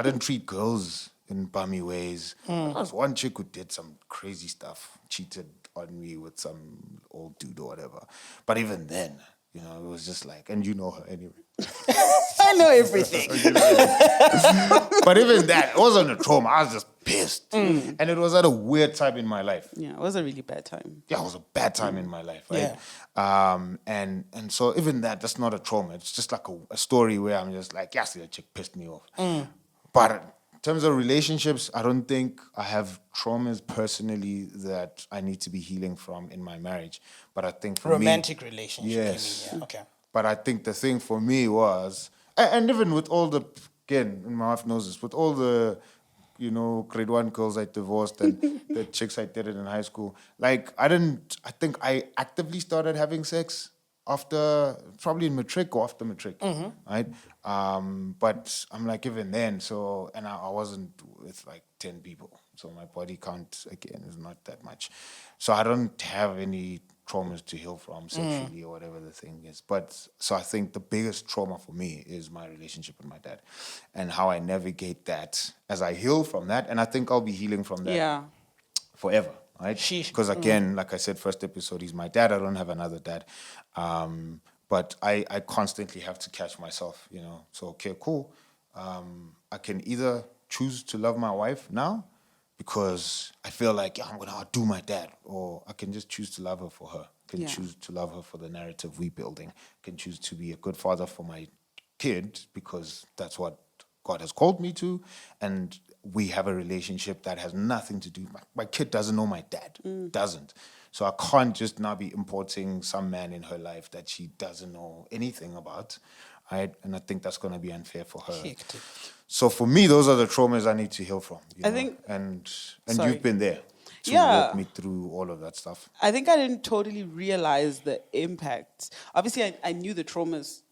didn't treat girls in bummy ways. There was one chick who did some crazy stuff, cheated on me with some old dude or whatever. But even then, it was just like, and you know her anyway. I know everything. But even that, it wasn't a trauma. I was just pissed. And it was at a weird time in my life. Yeah, it was a really bad time. Yeah, it was a bad time in my life, right? And so even that's not a trauma. It's just like a story where I'm just like, yes, the chick pissed me off. But in terms of relationships, I don't think I have traumas personally that I need to be healing from in my marriage. But I think for Romantic relationship. Yes. You mean, yeah. Okay. But I think the thing for me was, and even with all the, again, and my wife knows this, with all the, grade 1 girls I divorced and the chicks I dated in high school, like I think I actively started having sex after, probably in matric or after matric, right? But I'm like, even then, and I wasn't with like 10 people. So my body count, again, is not that much. So I don't have any traumas to heal from sexually or whatever the thing is. But so I think the biggest trauma for me is my relationship with my dad and how I navigate that as I heal from that. And I think I'll be healing from that forever, right? Because again, like I said, first episode, he's my dad. I don't have another dad. But I constantly have to catch myself, So, okay, cool. I can either choose to love my wife now because I feel like, I'm going to outdo my dad, or I can just choose to love her for her. I can choose to love her for the narrative we're building. I can choose to be a good father for my kid because that's what God has called me to. And we have a relationship that has nothing to do. My kid doesn't know my dad, doesn't. So I can't just now be importing some man in her life that she doesn't know anything about. Right? And I think that's going to be unfair for her. Hectic. So for me, those are the traumas I need to heal from. I think, and sorry. you've been there to Yeah. walk me through all of that stuff. I think I didn't totally realize the impact. Obviously, I knew the traumas,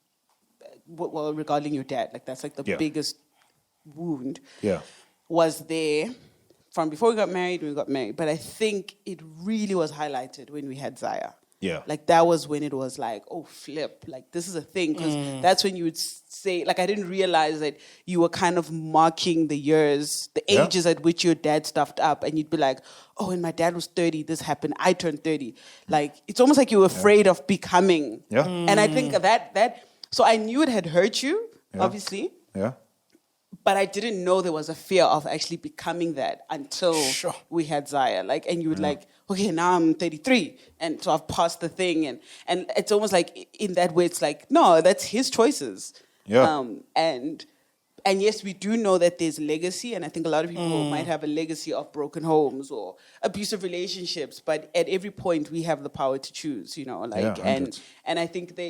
regarding your dad. Like, that's like the biggest wound. Yeah. Was there from before we got married, but I think it really was highlighted when we had Zaya. Yeah. Like that was when it was like, oh, flip, like this is a thing. Because that's when you would say, like, I didn't realize that you were kind of marking the years, the ages at which your dad stuffed up. And you'd be like, oh, when my dad was 30, this happened. I turned 30. Like, it's almost like you were afraid of becoming. Yeah. And I think that, so I knew it had hurt you, obviously. Yeah. But I didn't know there was a fear of actually becoming that until we had Zaya. Like, and you would like, okay, now I'm 33, and so I've passed the thing, and it's almost like in that way, it's like, no, that's his choices. Yeah. And yes, we do know that there's legacy, and I think a lot of people might have a legacy of broken homes or abusive relationships, but at every point we have the power to choose, you know, like, and I think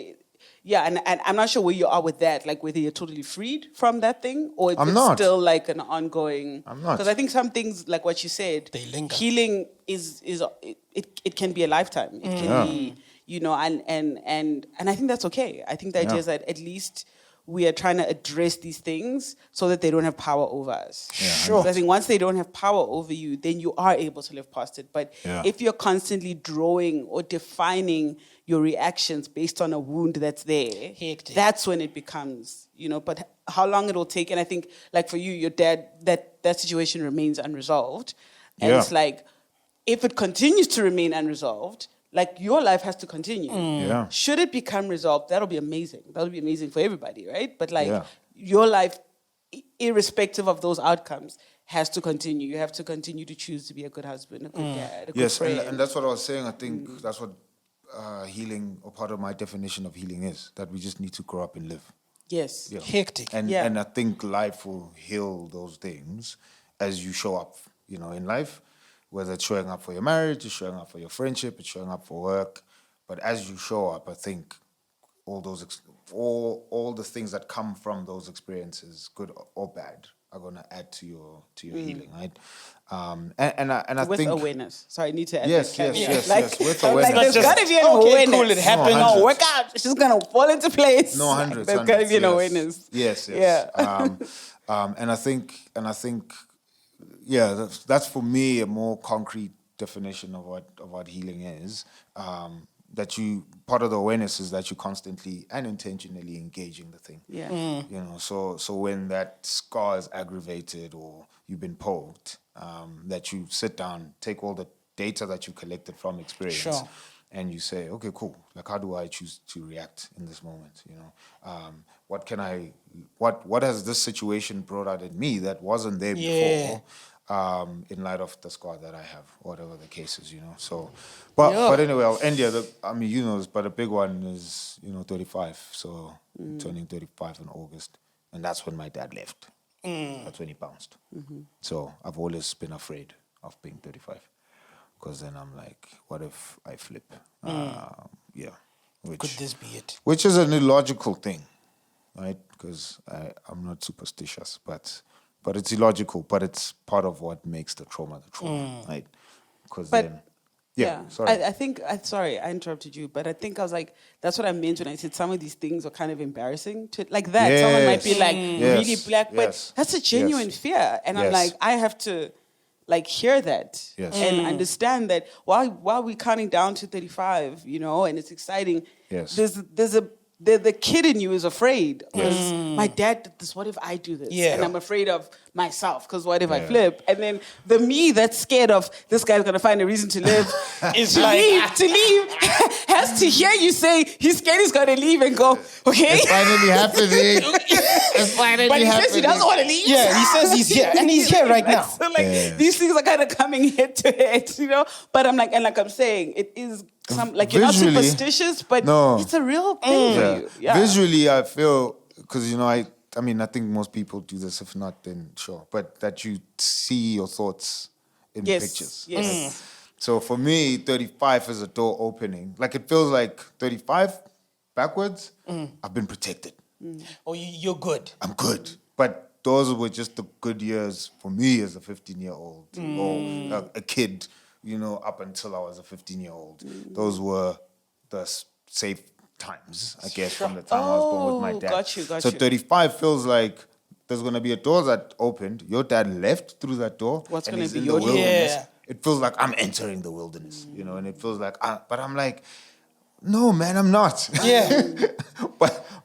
and I'm not sure where you are with that, like whether you're totally freed from that thing or if it's still like an ongoing. I'm not. Because I think some things, like what you said, they linger. Healing it can be a lifetime. It can be, you know, and I think that's okay. I think the idea is that at least we are trying to address these things so that they don't have power over us. Yeah, Sure. So I think once they don't have power over you, then you are able to live past it. But if you're constantly drawing or defining your reactions based on a wound that's there, Hectic. that's when it becomes, you know, but how long it will take. And I think, like for you, your dad, that situation remains unresolved. And it's like, if it continues to remain unresolved, like your life has to continue. Yeah. Should it become resolved, that'll be amazing. That'll be amazing for everybody, right? But like your life, irrespective of those outcomes, has to continue. You have to continue to choose to be a good husband, a good dad, a good friend. And that's what I was saying. I think that's what healing, or part of my definition of healing is, that we just need to grow up and live. Yes. Yeah. Hectic. And I think life will heal those things as you show up, you know, in life, whether it's showing up for your marriage, it's showing up for your friendship, it's showing up for work. But as you show up, I think all those all the things that come from those experiences, good or bad, are going to add to your healing, right? And I with think awareness. So I need to add yes, that. yes, Like, yes, with I'm awareness. like, there's got to be an okay, awareness. cool, it happened. No, No, work out. It's just going to fall into place. No, hundreds. There's got to be an yes. awareness. Yes. Yeah. And I think, that's for me a more concrete definition of what healing is. That part of the awareness is that you constantly and intentionally engaging the thing. Yeah. You know, so when that scar is aggravated or you've been poked, that you sit down, take all the data that you collected from experience, and you say, okay, cool. Like, how do I choose to react in this moment? You know, what has this situation brought out in me that wasn't there before? In light of the scar that I have, whatever the case is, you know. So, but anyway, I'll end here. You know, but a big one is, you know, 35. So turning 35 in August, and that's when my dad left. That's when he bounced. So I've always been afraid of being 35, because then I'm like, what if I flip? Could this be it? Which is an illogical thing, right? Because I'm not superstitious, but it's illogical, but it's part of what makes the trauma, right? Because then, sorry. I think, sorry, I interrupted you, but I think I was like, that's what I meant when I said some of these things are kind of embarrassing. Like that, someone might be like really black, but that's a genuine fear. And I'm like, I have to like hear that and understand that while we're counting down to 35, you know, and it's exciting, the kid in you is afraid because my dad did this. What if I do this? And I'm afraid of myself because what if I flip? And then the me that's scared of this guy's gonna find a reason to live is to leave has to hear you say he's scared he's gonna leave and go, okay. It's finally happening. It's finally but he happening. says he doesn't want to leave. Yeah, he says he's here, and he's here right now. So these things are kind of coming head to head, you know. But I'm like, and like I'm saying, it is like you're not superstitious, but it's a real thing for you. Yeah. Visually, I feel, because you know, I mean, I think most people do this. If not, then sure. But that you see your thoughts in pictures. Yes. So for me, 35 is a door opening. Like, it feels like 35 backwards. I've been protected. Oh, you're good. I'm good. But those were just the good years for me as a 15-year-old or a kid, you know, up until I was a 15-year-old. Those were the safe times, I guess, from the time I was born with my dad. Got you. So 35 feels like there's going to be a door that opened. Your dad left through that door. What's and gonna he's be in your the door? wilderness. Yeah. It feels like I'm entering the wilderness, and it feels like, but I'm like, no, man, I'm not. Yeah.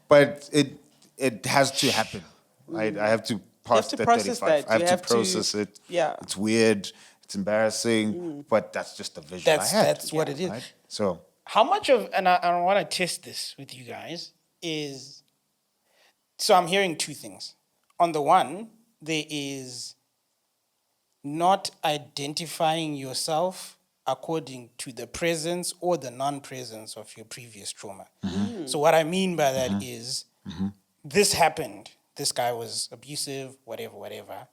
but it has to happen, right? I have to pass to that process 35. that. I You have have to to- process it. yeah. It's weird. It's embarrassing, but that's just the vision I had. That's what it is. Right? So How much of, and I want to test this with you guys, is, so I'm hearing two things. On the one, there is not identifying yourself according to the presence or the non-presence of your previous trauma. So what I mean by that is, this happened, this guy was abusive, whatever.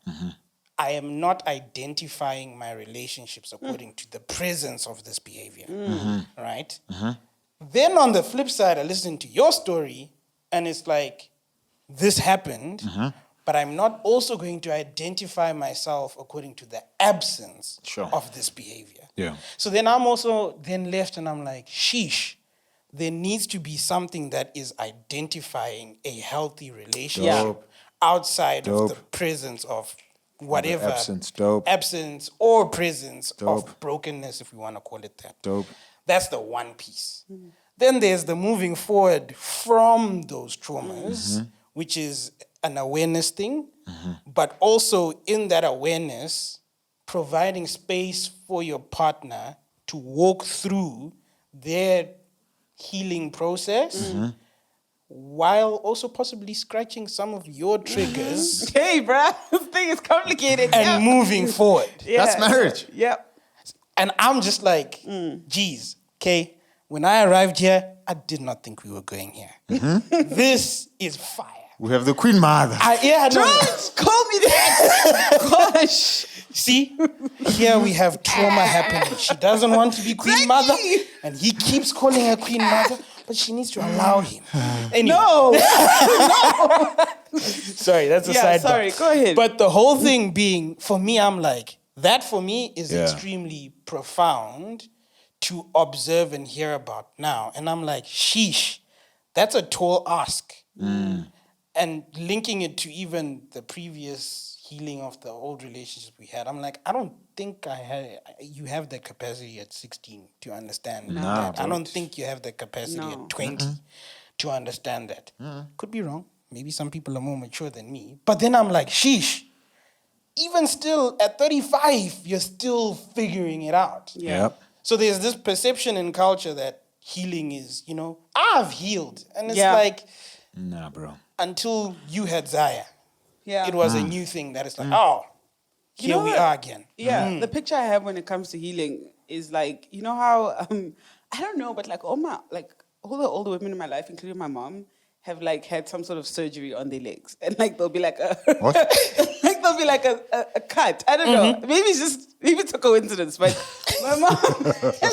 I am not identifying my relationships according to the presence of this behavior, right? Then on the flip side, I listen to your story and it's like, this happened, but I'm not also going to identify myself according to the absence Sure. of this behavior. Yeah. So then I'm also then left and I'm like, sheesh, there needs to be something that is identifying a healthy relationship Dope. outside of Dope. the presence of whatever absence. Dope. absence or presence Dope. of brokenness, if we want to call it that. Dope. That's the one piece. Then there's the moving forward from those traumas, which is an awareness thing, but also in that awareness, providing space for your partner to walk through their healing process while also possibly scratching some of your triggers Hey, bruh, this thing is complicated. and moving forward. That's marriage. Yeah. And I'm just like, geez, okay, when I arrived here, I did not think we were going here. This is fire. We have the Queen Mother. I know. Don't call me that. Gosh. See, here we have trauma happening. She doesn't want to be Queen Mother, and he keeps calling her Queen Mother, but she needs to allow him. Anyway. No. Sorry, that's a Yeah, side. sorry, go ahead. But the whole thing being, for me, I'm like, that for me is Yeah. extremely profound to observe and hear about now. And I'm like, sheesh, that's a tall ask. And linking it to even the previous healing of the old relationships we had, I'm like, I don't think you have the capacity at 16 to understand that. I don't think you have the capacity No. at 20 to understand that. Could be wrong. Maybe some people are more mature than me. But then I'm like, sheesh, even still at 35, you're still figuring it out. Yeah. Yep. So there's this perception in culture that healing is, I've healed. And it's Yeah. like, Nah, bro. until you had Zaya, Yeah. it was a new thing that is like, oh, You here know we what? are again. Yeah, the picture I have when it comes to healing is like, you know how I don't know, but like all the older women in my life, including my mom, have like had some sort of surgery on their legs, and like there'll be like a What? like there'll be like a cut. I don't know. Maybe it's a coincidence, but my mom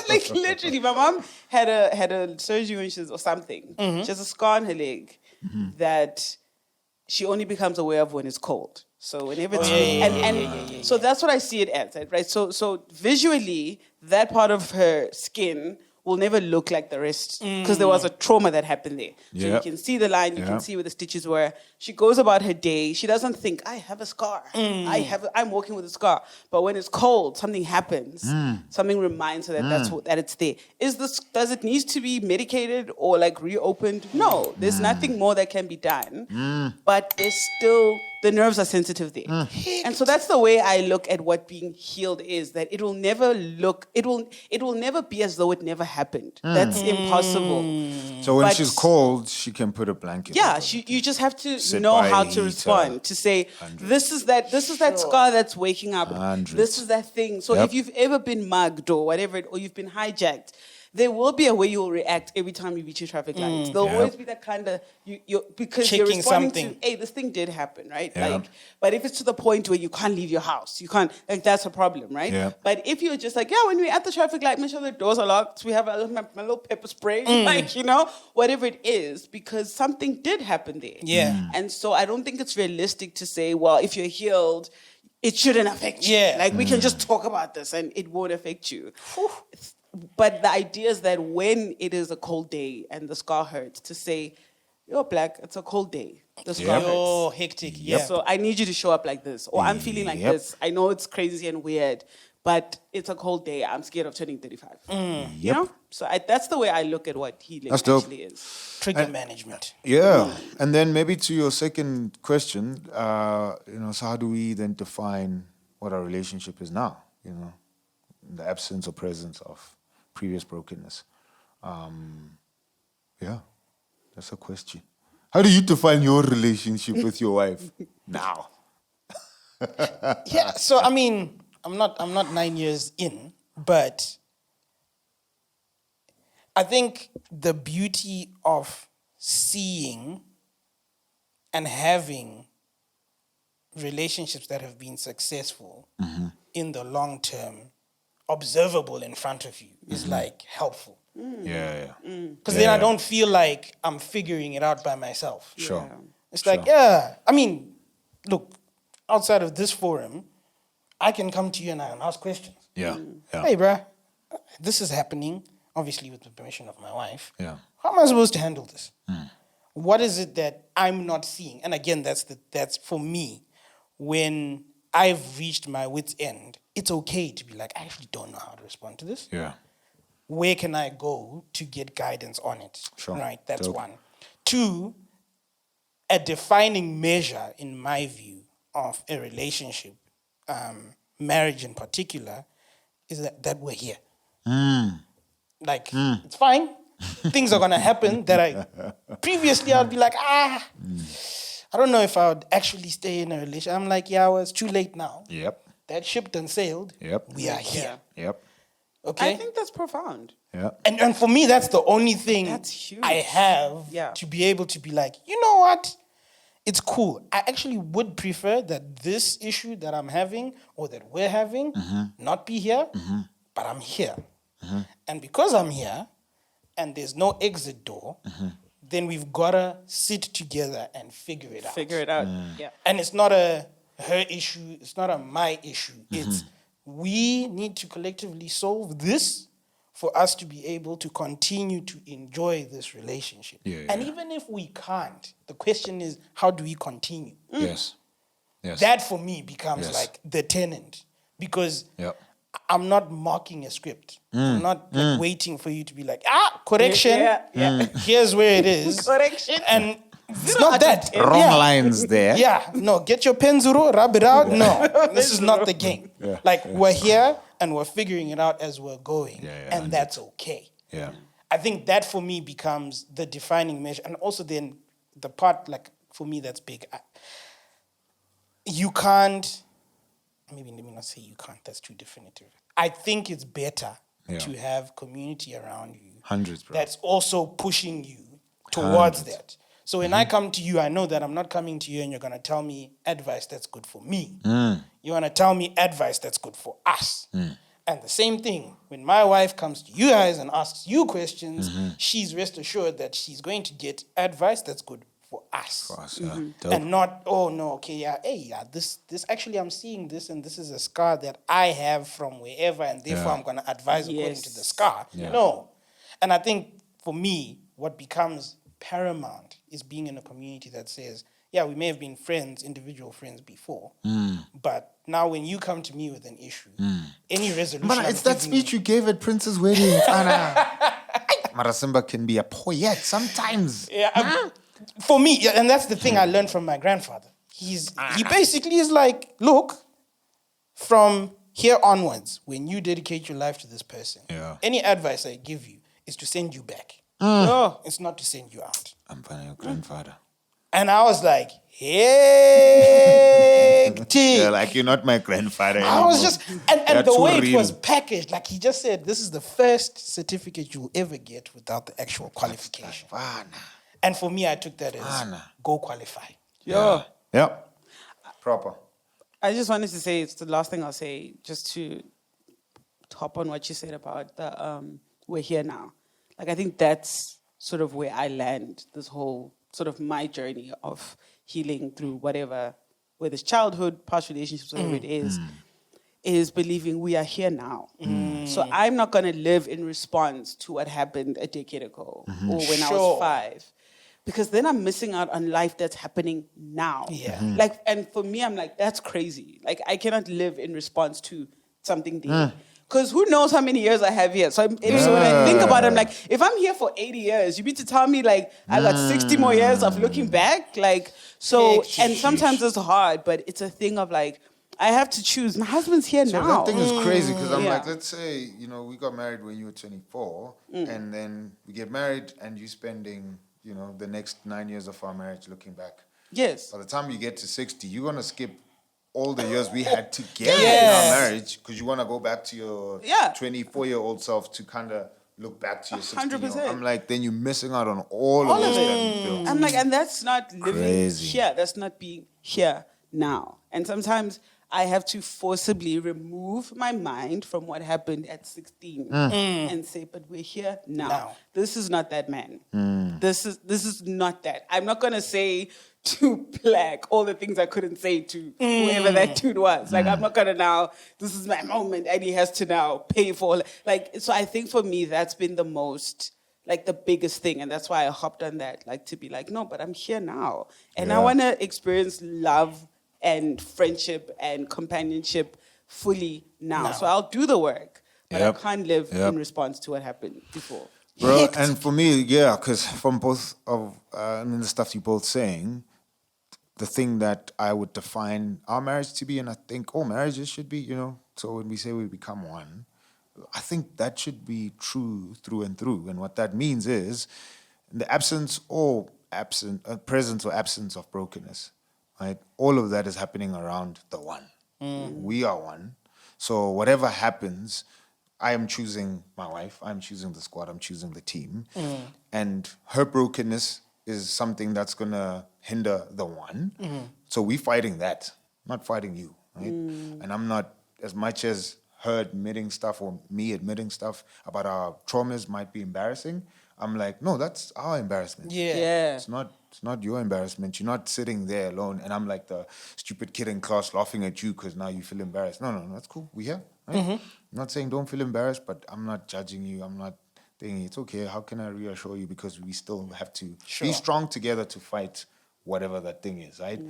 like literally, my mom had a surgery when she was or something. She has a scar on her leg that she only becomes aware of when it's cold. So whenever it's so that's what I see it as, right? So visually, that part of her skin will never look like the rest because there was a trauma that happened there. So you Yep. can see the line, you can Yep. see where the stitches were. She goes about her day. She doesn't think, I have a scar. I'm walking with a scar. But when it's cold, something happens. Something reminds her that that it's there. Does it need to be medicated or like reopened? No, there's nothing more that can be done. But there's still the nerves are sensitive there. And so that's the way I look at what being healed is, that it will never be as though it never happened. That's impossible. So when But- she's cold, she can put a blanket. Yeah, over it. you just have to Sit know by how a to heater. respond, to say, 100. this is that scar that's waking up. 100. This is that thing. So Yep. if you've ever been mugged or whatever, or you've been hijacked, there will be a way you'll react every time you reach your traffic lights. There'll Yep. always be that kind of, because you're Checking responding something. to, hey, this thing did happen, right? Yep. Like, but if it's to the point where you can't leave your house, you can't, like that's a problem, right? Yep. But if you're just like, yeah, when we're at the traffic light, make sure the doors are locked, we have my little pepper spray, like, whatever it is, because something did happen there. Yeah. And so I don't think it's realistic to say, well, if you're healed, it shouldn't affect you. Yeah. Like we can just talk about this and it won't affect you. But the idea is that when it is a cold day and the scar hurts, to say, You're black. It's a cold day. The scar hurts. Oh, hectic. Yeah. So I need you to show up like this, or I'm feeling like this. I know it's crazy and weird, but it's a cold day. I'm scared of turning 35. You know? So that's the way I look at what healing That's dope. actually is. Trigger management. Yeah. And then maybe to your second question, so how do we then define what our relationship is now, in the absence or presence of previous brokenness? Yeah, that's a question. How do you define your relationship with your wife now? Yeah, so I mean, I'm not 9 years in, but I think the beauty of seeing and having relationships that have been successful in the long term, observable in front of you, is like helpful. Yeah. Because then I don't feel like I'm figuring it out by myself. Sure. It's like, I mean, look, outside of this forum, I can come to you and I can ask questions. Yeah. Hey, bruh, this is happening, obviously with the permission of my wife. Yeah. How am I supposed to handle this? What is it that I'm not seeing? And again, that's for me, when I've reached my wit's end, it's okay to be like, I actually don't know how to respond to this. Yeah. Where can I go to get guidance on it? Sure. Right, that's Dope. one. Two, a defining measure, in my view, of a relationship, marriage in particular, is that we're here. Like, it's fine. Things are going to happen that previously I'd be like, I don't know if I would actually stay in a relationship. I'm like, well, it's too late now. Yep. That ship done sailed. Yep. We are here. Yep. Okay? I think that's profound. Yeah. And for me, that's the only thing That's huge. I have to be able to be like, you know what? It's cool. I actually would prefer that this issue that I'm having or that we're having not be here, but I'm here. And because I'm here and there's no exit door, then we've got to sit together and figure it out. Figure it out. Yeah. And it's not a her issue. It's not a my issue. It's we need to collectively solve this for us to be able to continue to enjoy this relationship. And even if we can't, the question is, how do we continue? Yes. That for me becomes like the tenant, because I'm not marking a script. I'm not like waiting for you to be like, correction. Here's where it is. Correction. And it's not that. Wrong lines there. Yeah, no, get your penzuro, rub it out. No, this is not the game. Like, we're here and we're figuring it out as we're going. And that's okay. Yeah. I think that for me becomes the defining measure. And also then the part, like, for me that's big. You can't, maybe let me not say you can't, that's too definitive. I think it's better to have community around you. Hundreds, bro. That's also pushing you towards that. So when I come to you, I know that I'm not coming to you and you're going to tell me advice that's good for me. You're going to tell me advice that's good for us. And the same thing, when my wife comes to you guys and asks you questions, she's rest assured that she's going to get advice that's good for us. And not, oh no, okay, this actually I'm seeing this and this is a scar that I have from wherever and therefore I'm going to advise according to the scar. No. And I think for me, what becomes paramount is being in a community that says, we may have been friends, individual friends before, but now when you come to me with an issue, any resolution... But it's that speech you gave at Prince's wedding. Marasimba can be a poet sometimes. For me, and that's the thing I learned from my grandfather. He basically is like, look, from here onwards, when you dedicate your life to this person, any advice I give you is to send you back. No, it's not to send you out. I'm finding your grandfather. And I was like, hey, like, you're not my grandfather anymore. I was just, and the way it was packaged, like he just said, this is the first certificate you'll ever get without the actual qualification. And for me, I took that as go qualify. Yeah. Proper. I just wanted to say, it's the last thing I'll say, just to top on what you said about the we're here now. Like, I think that's sort of where I land this whole sort of my journey of healing through whatever, whether it's childhood, past relationships, whatever it is believing we are here now. So I'm not going to live in response to what happened a decade ago or when I was 5. because then I'm missing out on life that's happening now. Yeah. Like, and for me, I'm like, that's crazy. Like, I cannot live in response to something there. Because who knows how many years I have here. So when I think about it, I'm like, if I'm here for 80 years, you mean to tell me, like, I got 60 more years of looking back? Like, so, and sometimes it's hard, but it's a thing of like, I have to choose. My husband's here So now. that thing is crazy because I'm Yeah. like, let's say, we got married when you were 24, and then we get married and you spending, the next 9 years of our marriage looking back. Yes. By the time you get to 60, you're going to skip all the years we had together in our marriage because you want to go back to your 24-year-old self to kind of look back to your 16-year-old. 100%. I'm like, then you're missing out on all of this that we built. I'm like, and that's not living Crazy. here. That's not being here now. And sometimes I have to forcibly remove my mind from what happened at 16 and say, but we're here now. This is not that man. This is not that. I'm not gonna say to Black all the things I couldn't say to whoever that dude was. Like, I'm not gonna now, this is my moment and he has to now pay for, like, so I think for me that's been the most, like, the biggest thing. And that's why I hopped on that, like, to be like, no, but I'm here now. And I want to experience love and friendship and companionship fully now. So I'll do the work, but I can't live in response to what happened before. Bro, and for me, because from both of the stuff you're both saying, the thing that I would define our marriage to be, and I think all marriages should be, so when we say we become one, I think that should be true through and through. And what that means is in the presence or absence of brokenness, right? All of that is happening around the one. We are one. So whatever happens, I am choosing my wife, I'm choosing the squad, I'm choosing the team. And her brokenness is something that's going to hinder the one. So we're fighting that, not fighting you, right? And I'm not, as much as her admitting stuff or me admitting stuff about our traumas might be embarrassing, I'm like, no, that's our embarrassment. Yeah. It's not your embarrassment. You're not sitting there alone and I'm like the stupid kid in class laughing at you because now you feel embarrassed. No, that's cool. We here. Right? I'm not saying don't feel embarrassed, but I'm not judging you. I'm not thinking it's okay. How can I reassure you? Because we still have to be strong together to fight whatever that thing is, right?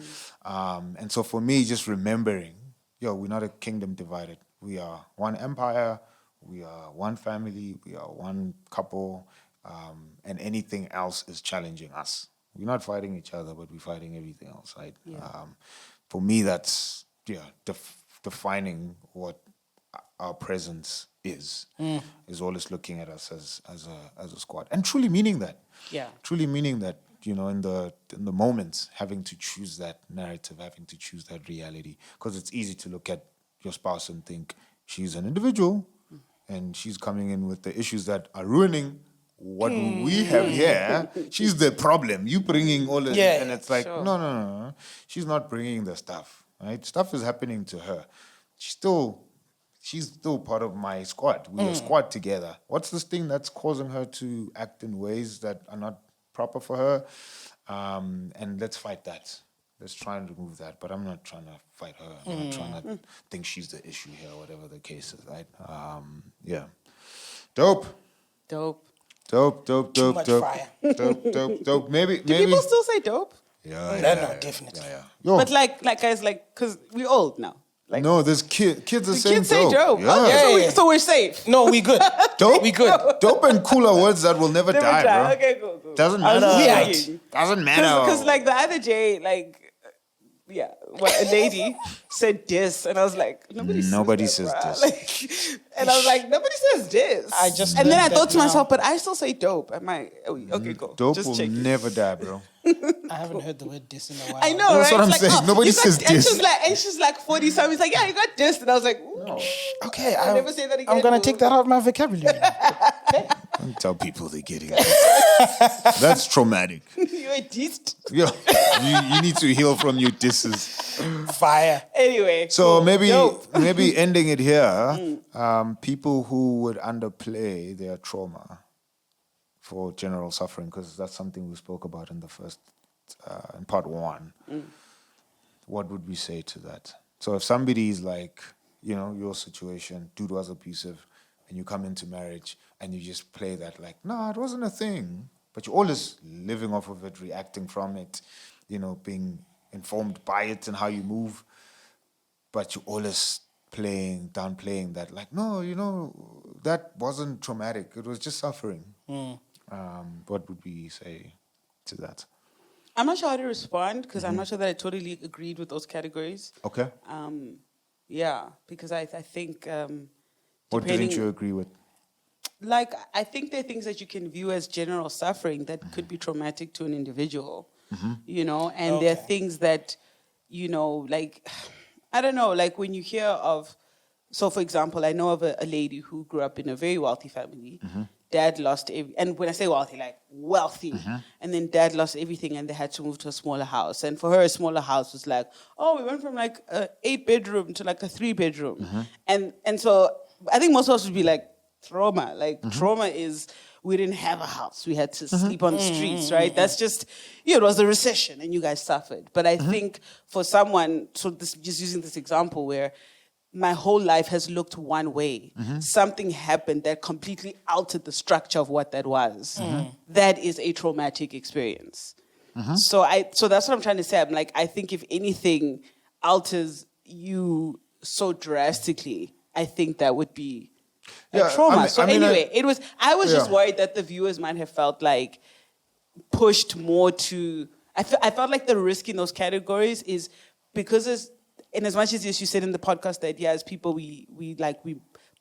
And so for me, just remembering, we're not a kingdom divided. We are one empire. We are one family. We are one couple. And anything else is challenging us. We're not fighting each other, but we're fighting everything else, right? For me, that's defining what our presence is always looking at us as a squad and truly meaning that. Truly meaning that, in the moments, having to choose that narrative, having to choose that reality, because it's easy to look at your spouse and think she's an individual and she's coming in with the issues that are ruining what we have here. She's the problem. You bringing all of it. And it's like, no. She's not bringing the stuff, right? Stuff is happening to her. She's still part of my squad. We're a squad together. What's this thing that's causing her to act in ways that are not proper for her? And let's fight that. Let's try and remove that. But I'm not trying to fight her. I'm not trying to think she's the issue here, whatever the case is, right? Dope. Too much fire. Dope. Maybe. Do people still say dope? No, definitely. Yo, But like guys, like, because we're old now. Like, no, there's kids are the saying kids say dope. Yeah. Okay, so we're safe. No, we good. Dope? We good. Dope and cool are words that will never die, bro. Okay, cool. Doesn't I was matter. just thinking. Doesn't matter. Because like the other day, like, a lady said this, and I was like, nobody says says that, this. bruh. Like, and I was like, nobody says this. And then I thought to myself, but I still say dope. Am I? Okay, cool. Dope Just will checking. never die, bro. I haven't heard the word diss in a while. I know, That's right? what I'm It's like, saying. Nobody you got- says diss. And she's like 40 something. He's like, yeah, you got dissed. And I was like, ooh. Okay, I'll never say that again. I'm going to take that out of my vocabulary. Don't tell people they're getting this. That's traumatic. You're dissed. Yeah, you need to heal from your disses. Fire. Anyway. So cool. Dope. maybe ending it here, people who would underplay their trauma for general suffering, because that's something we spoke about in the first, in part one. What would we say to that? So if somebody is like, your situation, dude was abusive, and you come into marriage and you just play that like, no, it wasn't a thing. but you're always living off of it, reacting from it, being informed by it and how you move. But you're always downplaying that, like, no, that wasn't traumatic. It was just suffering. What would we say to that? I'm not sure how to respond because I'm not sure that I totally agreed with those categories. Okay. Yeah, because I think. What didn't you agree with? Like, I think there are things that you can view as general suffering that could be traumatic to an individual, and there are things that, like, I don't know, like when you hear of, so for example, I know of a lady who grew up in a very wealthy family. Dad lost and when I say wealthy, like wealthy, and then dad lost everything and they had to move to a smaller house. And for her, a smaller house was like, oh, we went from like a 8-bedroom to like a 3-bedroom. And so I think most of us would be like, trauma. Like trauma is, we didn't have a house. We had to sleep on the streets, right? That's just, it was a recession and you guys suffered. But I think for someone, so this, just using this example where my whole life has looked one way. Something happened that completely altered the structure of what that was. That is a traumatic experience. So that's what I'm trying to say. I'm like, I think if anything alters you so drastically, I think that would be a trauma. I was just worried that the viewers might have felt like pushed more to. I felt like the risk in those categories is because in as much as you said in the podcast that as people we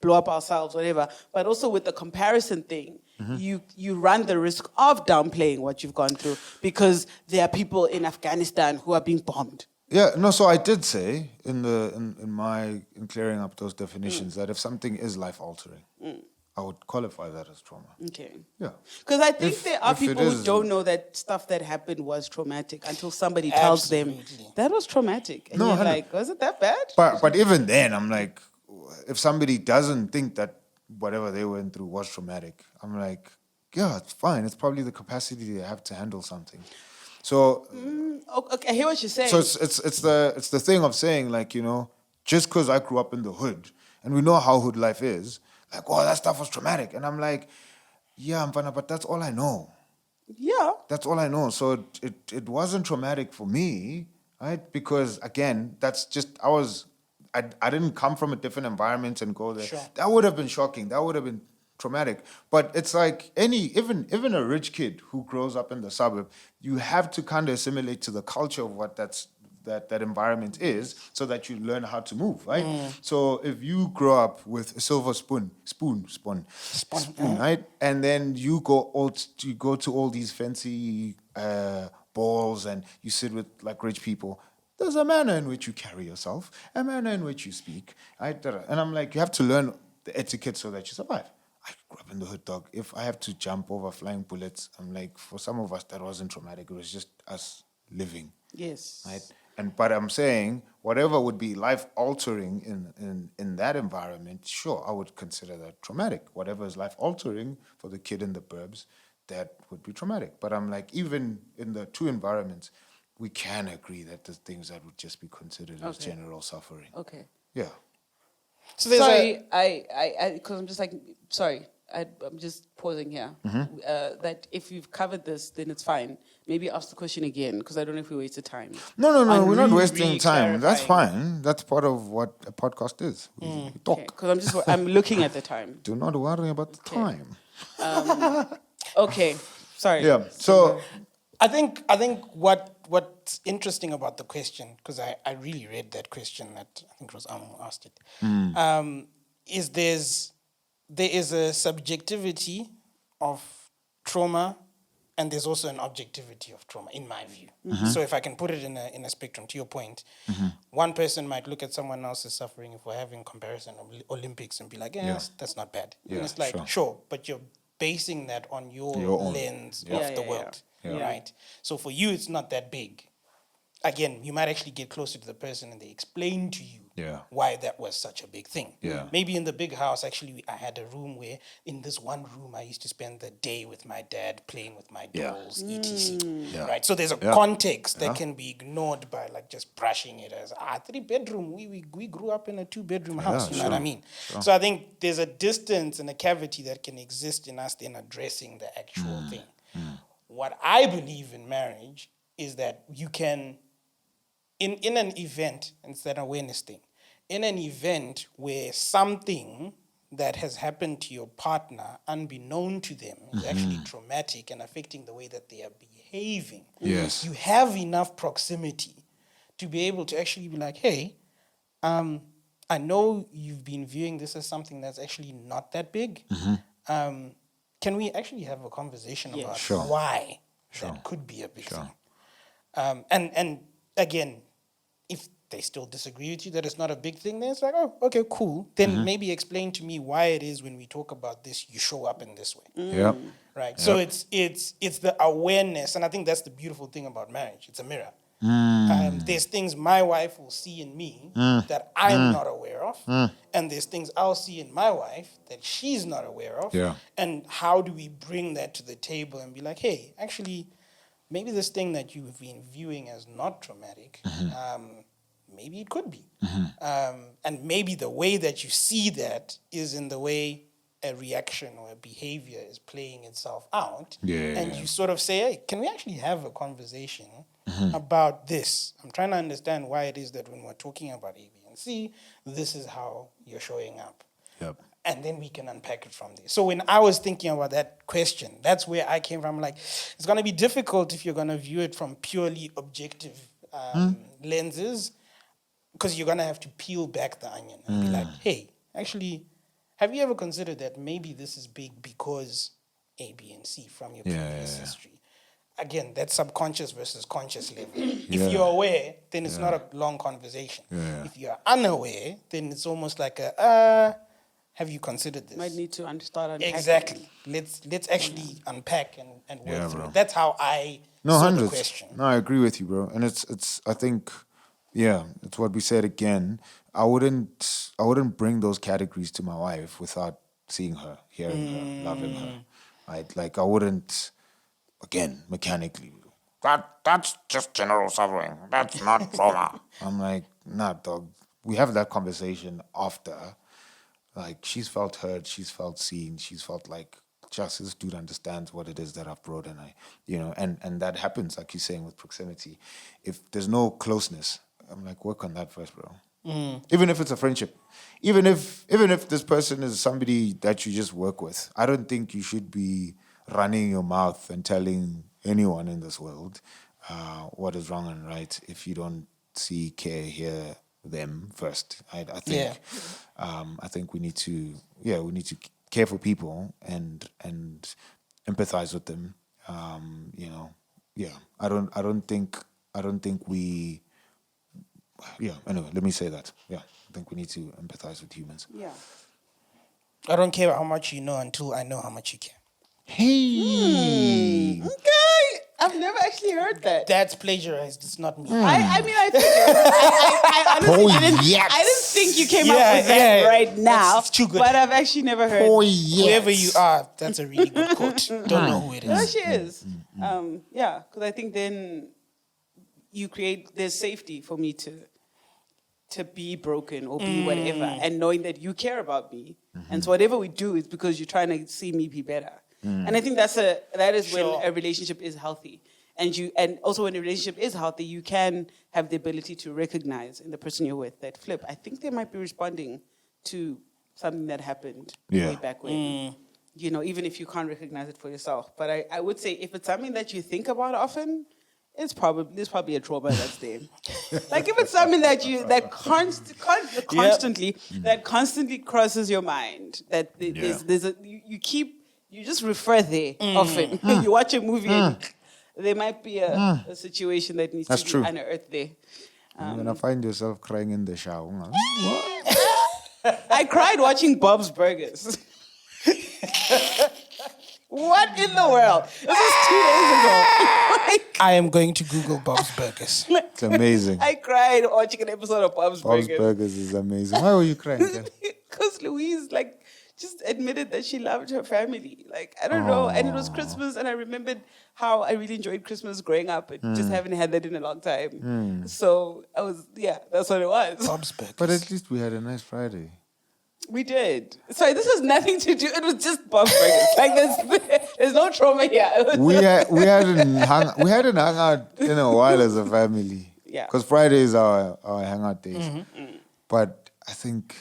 blow up ourselves, whatever, but also with the comparison thing, you run the risk of downplaying what you've gone through because there are people in Afghanistan who are being bombed. Yeah, no, so I did say in clearing up those definitions that if something is life altering, I would qualify that as trauma. Okay. Yeah. Because I think there are people who don't know that stuff that happened was traumatic until somebody tells them that was traumatic. And you're like, was it that bad? But even then, I'm like, if somebody doesn't think that whatever they went through was traumatic, I'm like, yeah, it's fine. It's probably the capacity they have to handle something. So okay, I hear what you're saying. So it's the thing of saying, like, just because I grew up in the hood and we know how hood life is, like, oh, that stuff was traumatic. And I'm like, yeah, Mfana, but that's all I know. Yeah. That's all I know. So it wasn't traumatic for me, right? Because again, that's just I didn't come from a different environment and go there. Sure. That would have been shocking. That would have been traumatic. But it's like even a rich kid who grows up in the suburb, you have to kind of assimilate to the culture of what that environment is so that you learn how to move, right? So if you grow up with a silver spoon, right? And then you go to all these fancy balls and you sit with like rich people. There's a manner in which you carry yourself, a manner in which you speak, right? And I'm like, you have to learn the etiquette so that you survive. I grew up in the hood, dog. If I have to jump over flying bullets, I'm like, for some of us, that wasn't traumatic. It was just us living. Yes. Right? But I'm saying, whatever would be life-altering in that environment, sure, I would consider that traumatic. Whatever is life-altering for the kid in the burbs, that would be traumatic. But I'm like, even in the two environments, we can agree that there's things that would just be considered as general suffering. Okay. Yeah. So there's because I'm just like, sorry, I'm just pausing here. That if you've covered this, then it's fine. Maybe ask the question again, because I don't know if we wasted time. No, we're not wasting time. That's fine. That's part of what a podcast is. We talk. Because I'm looking at the time. Do not worry about the time. Okay, sorry. Yeah. So I think what's interesting about the question, because I really read that question that I think it was Amo who asked it, is there is a subjectivity of trauma and there's also an objectivity of trauma, in my view. So if I can put it in a spectrum, to your point, one person might look at someone else's suffering, if we're having comparison of Olympics, and be like, that's not bad. Yeah, and it's like, sure, but you're basing that on your lens of the world, right? So for you, it's not that big. Again, you might actually get closer to the person and they explain to you why that was such a big thing. Yeah. Maybe in the big house, actually, I had a room where in this one room, I used to spend the day with my dad playing with my dolls, etc. Right? So there's a context that can be ignored by like just brushing it as, 3-bedroom. We grew up in a 2-bedroom house. You know what I mean? Sure. So I think there's a distance and a cavity that can exist in us in addressing the actual thing. what I believe in marriage is that you can, in an event, and it's an awareness thing, in an event where something that has happened to your partner, unbeknown to them, is actually traumatic and affecting the way that they are behaving. Yes. You have enough proximity to be able to actually be like, hey, I know you've been viewing this as something that's actually not that big. Can we actually have a conversation about why that could be a big thing? And again, if they still disagree with you that it's not a big thing, then it's like, oh, okay, cool. Then maybe explain to me why it is when we talk about this, you show up in this way. Yep. Right. So it's the awareness, and I think that's the beautiful thing about marriage. It's a mirror. There's things my wife will see in me that I'm not aware of, and there's things I'll see in my wife that she's not aware of. Yeah. And how do we bring that to the table and be like, hey, actually, maybe this thing that you've been viewing as not traumatic, maybe it could be. And maybe the way that you see that is in the way a reaction or a behavior is playing itself out. And you sort of say, hey, can we actually have a conversation about this? I'm trying to understand why it is that when we're talking about A, B, and C, this is how you're showing up. Yep. And then we can unpack it from there. So when I was thinking about that question, that's where I came from. Like, it's going to be difficult if you're going to view it from purely objective lenses, because you're going to have to peel back the onion and be like, hey, actually, have you ever considered that maybe this is big because A, B, and C from your previous history? Again, that's subconscious versus conscious level. If you're aware, then it's not a long conversation. If you're unaware, then it's almost like have you considered this? Might need to start unpacking. Exactly. Let's actually unpack and work through it. That's how I saw the hundreds. question. No, I agree with you, bro. And it's I think, it's what we said again. I wouldn't bring those categories to my wife without seeing her, hearing her, loving her. Right? Like I wouldn't, again, mechanically. That's just general suffering. That's not trauma. I'm like, nah, dog. We have that conversation after. Like, she's felt heard, she's felt seen, she's felt like, just this dude understands what it is that I've brought, and that happens, like you're saying, with proximity. If there's no closeness, I'm like, work on that first, bro. Even if it's a friendship, even if this person is somebody that you just work with, I don't think you should be running your mouth and telling anyone in this world what is wrong and right if you don't see, care, hear them first. I think I think we need to care for people and empathize with them. I don't think we anyway, let me say that. I think we need to empathize with humans. I don't care how much you know until I know how much you care. Hey. Okay. I've never actually heard that. That's plagiarized. It's not me. I mean, I figured. I didn't think you came up with that right now. It's too good. But I've actually never heard. Whoever you are, that's a really good quote. Don't know who it is. No, she is. Because I think then there's safety for me to be broken or be whatever, and knowing that you care about me. And so whatever we do is because you're trying to see me be better. And I think that is when a relationship is healthy. And also when a relationship is healthy, you can have the ability to recognize in the person you're with that flip. I think they might be responding to something that happened way back when. Even if you can't recognize it for yourself. But I would say if it's something that you think about often, there's probably a trauma that's there. Like if it's something that constantly crosses your mind, that you just refer there often. You watch a movie and there might be a situation that needs to be unearthed there. You're gonna find yourself crying in the shower. I cried watching Bob's Burgers. What in the world? This was 2 days ago. I am going to Google Bob's Burgers. It's amazing. I cried watching an episode of Bob's Burgers. Bob's Burgers is amazing. Why were you crying? Because Louise, just admitted that she loved her family. I don't know. And it was Christmas, and I remembered how I really enjoyed Christmas growing up, and just haven't had that in a long time. So I was, that's what it was. Bob's Burgers. But at least we had a nice Friday. We did. Sorry, this has nothing to do. It was just Bob's Burgers. There's no trauma here. we hadn't hung out in a while as a family. Yeah. Because Friday is our hangout days. But I think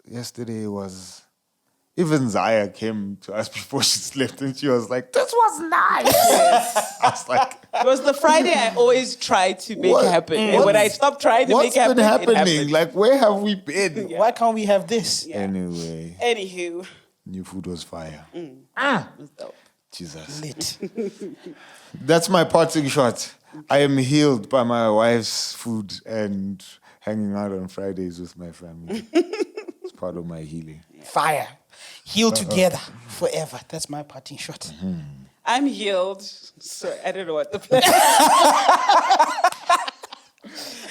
yesterday was. Even Zaya came to us before she slept, and she was like, "This was nice." Yes. I was like, it was the Friday I always try to make happen. And when I stop trying to make it happen, what's been it happening? happens. Like, where have we been? Why can't we have this? Yeah. Anyway, Anywho. new food was fire. It's dope. Jesus. Lit. That's my parting shot. I am healed by my wife's food and hanging out on Fridays with my family. It's part of my healing. Fire. Heal together forever. That's my parting shot. I'm healed, so I don't know what the plan.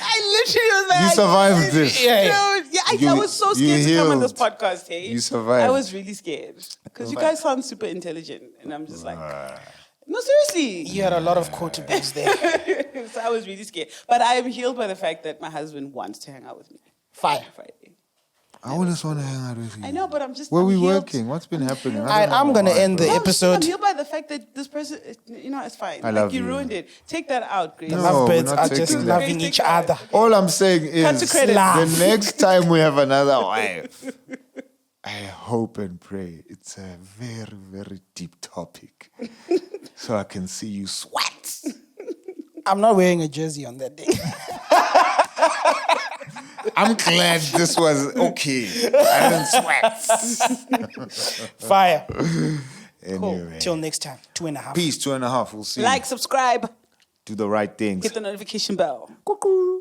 I literally was like, You survived this. I was so scared to come on this healed. podcast. Hey, You survived. I was really scared because you guys sound super intelligent, and I'm just like, no, seriously. You had a lot of quotables there. So I was really scared, but I am healed by the fact that my husband wants to hang out with me. Fire. Friday. I always want to hang out with you. I know, but I'm just. Where I'm we healed. working? What's been happening? All right, I'm going to end the I'm episode. healed by the fact that this person, it's fine. I love you you. ruined it. Take that out, Grace. No. Lovebirds we're not are just taking that. loving Take each that. other. All I'm saying Cut to is credits. the next time we have another wife, I hope and pray it's a very, very deep topic so I can see you sweat. I'm not wearing a jersey on that day. I'm glad this was okay. I didn't sweat. Fire. Anyway. Till next time. 2.5. Peace, 2.5. We'll see Like, you. subscribe, Do the right things. hit the notification bell. Cuckoo.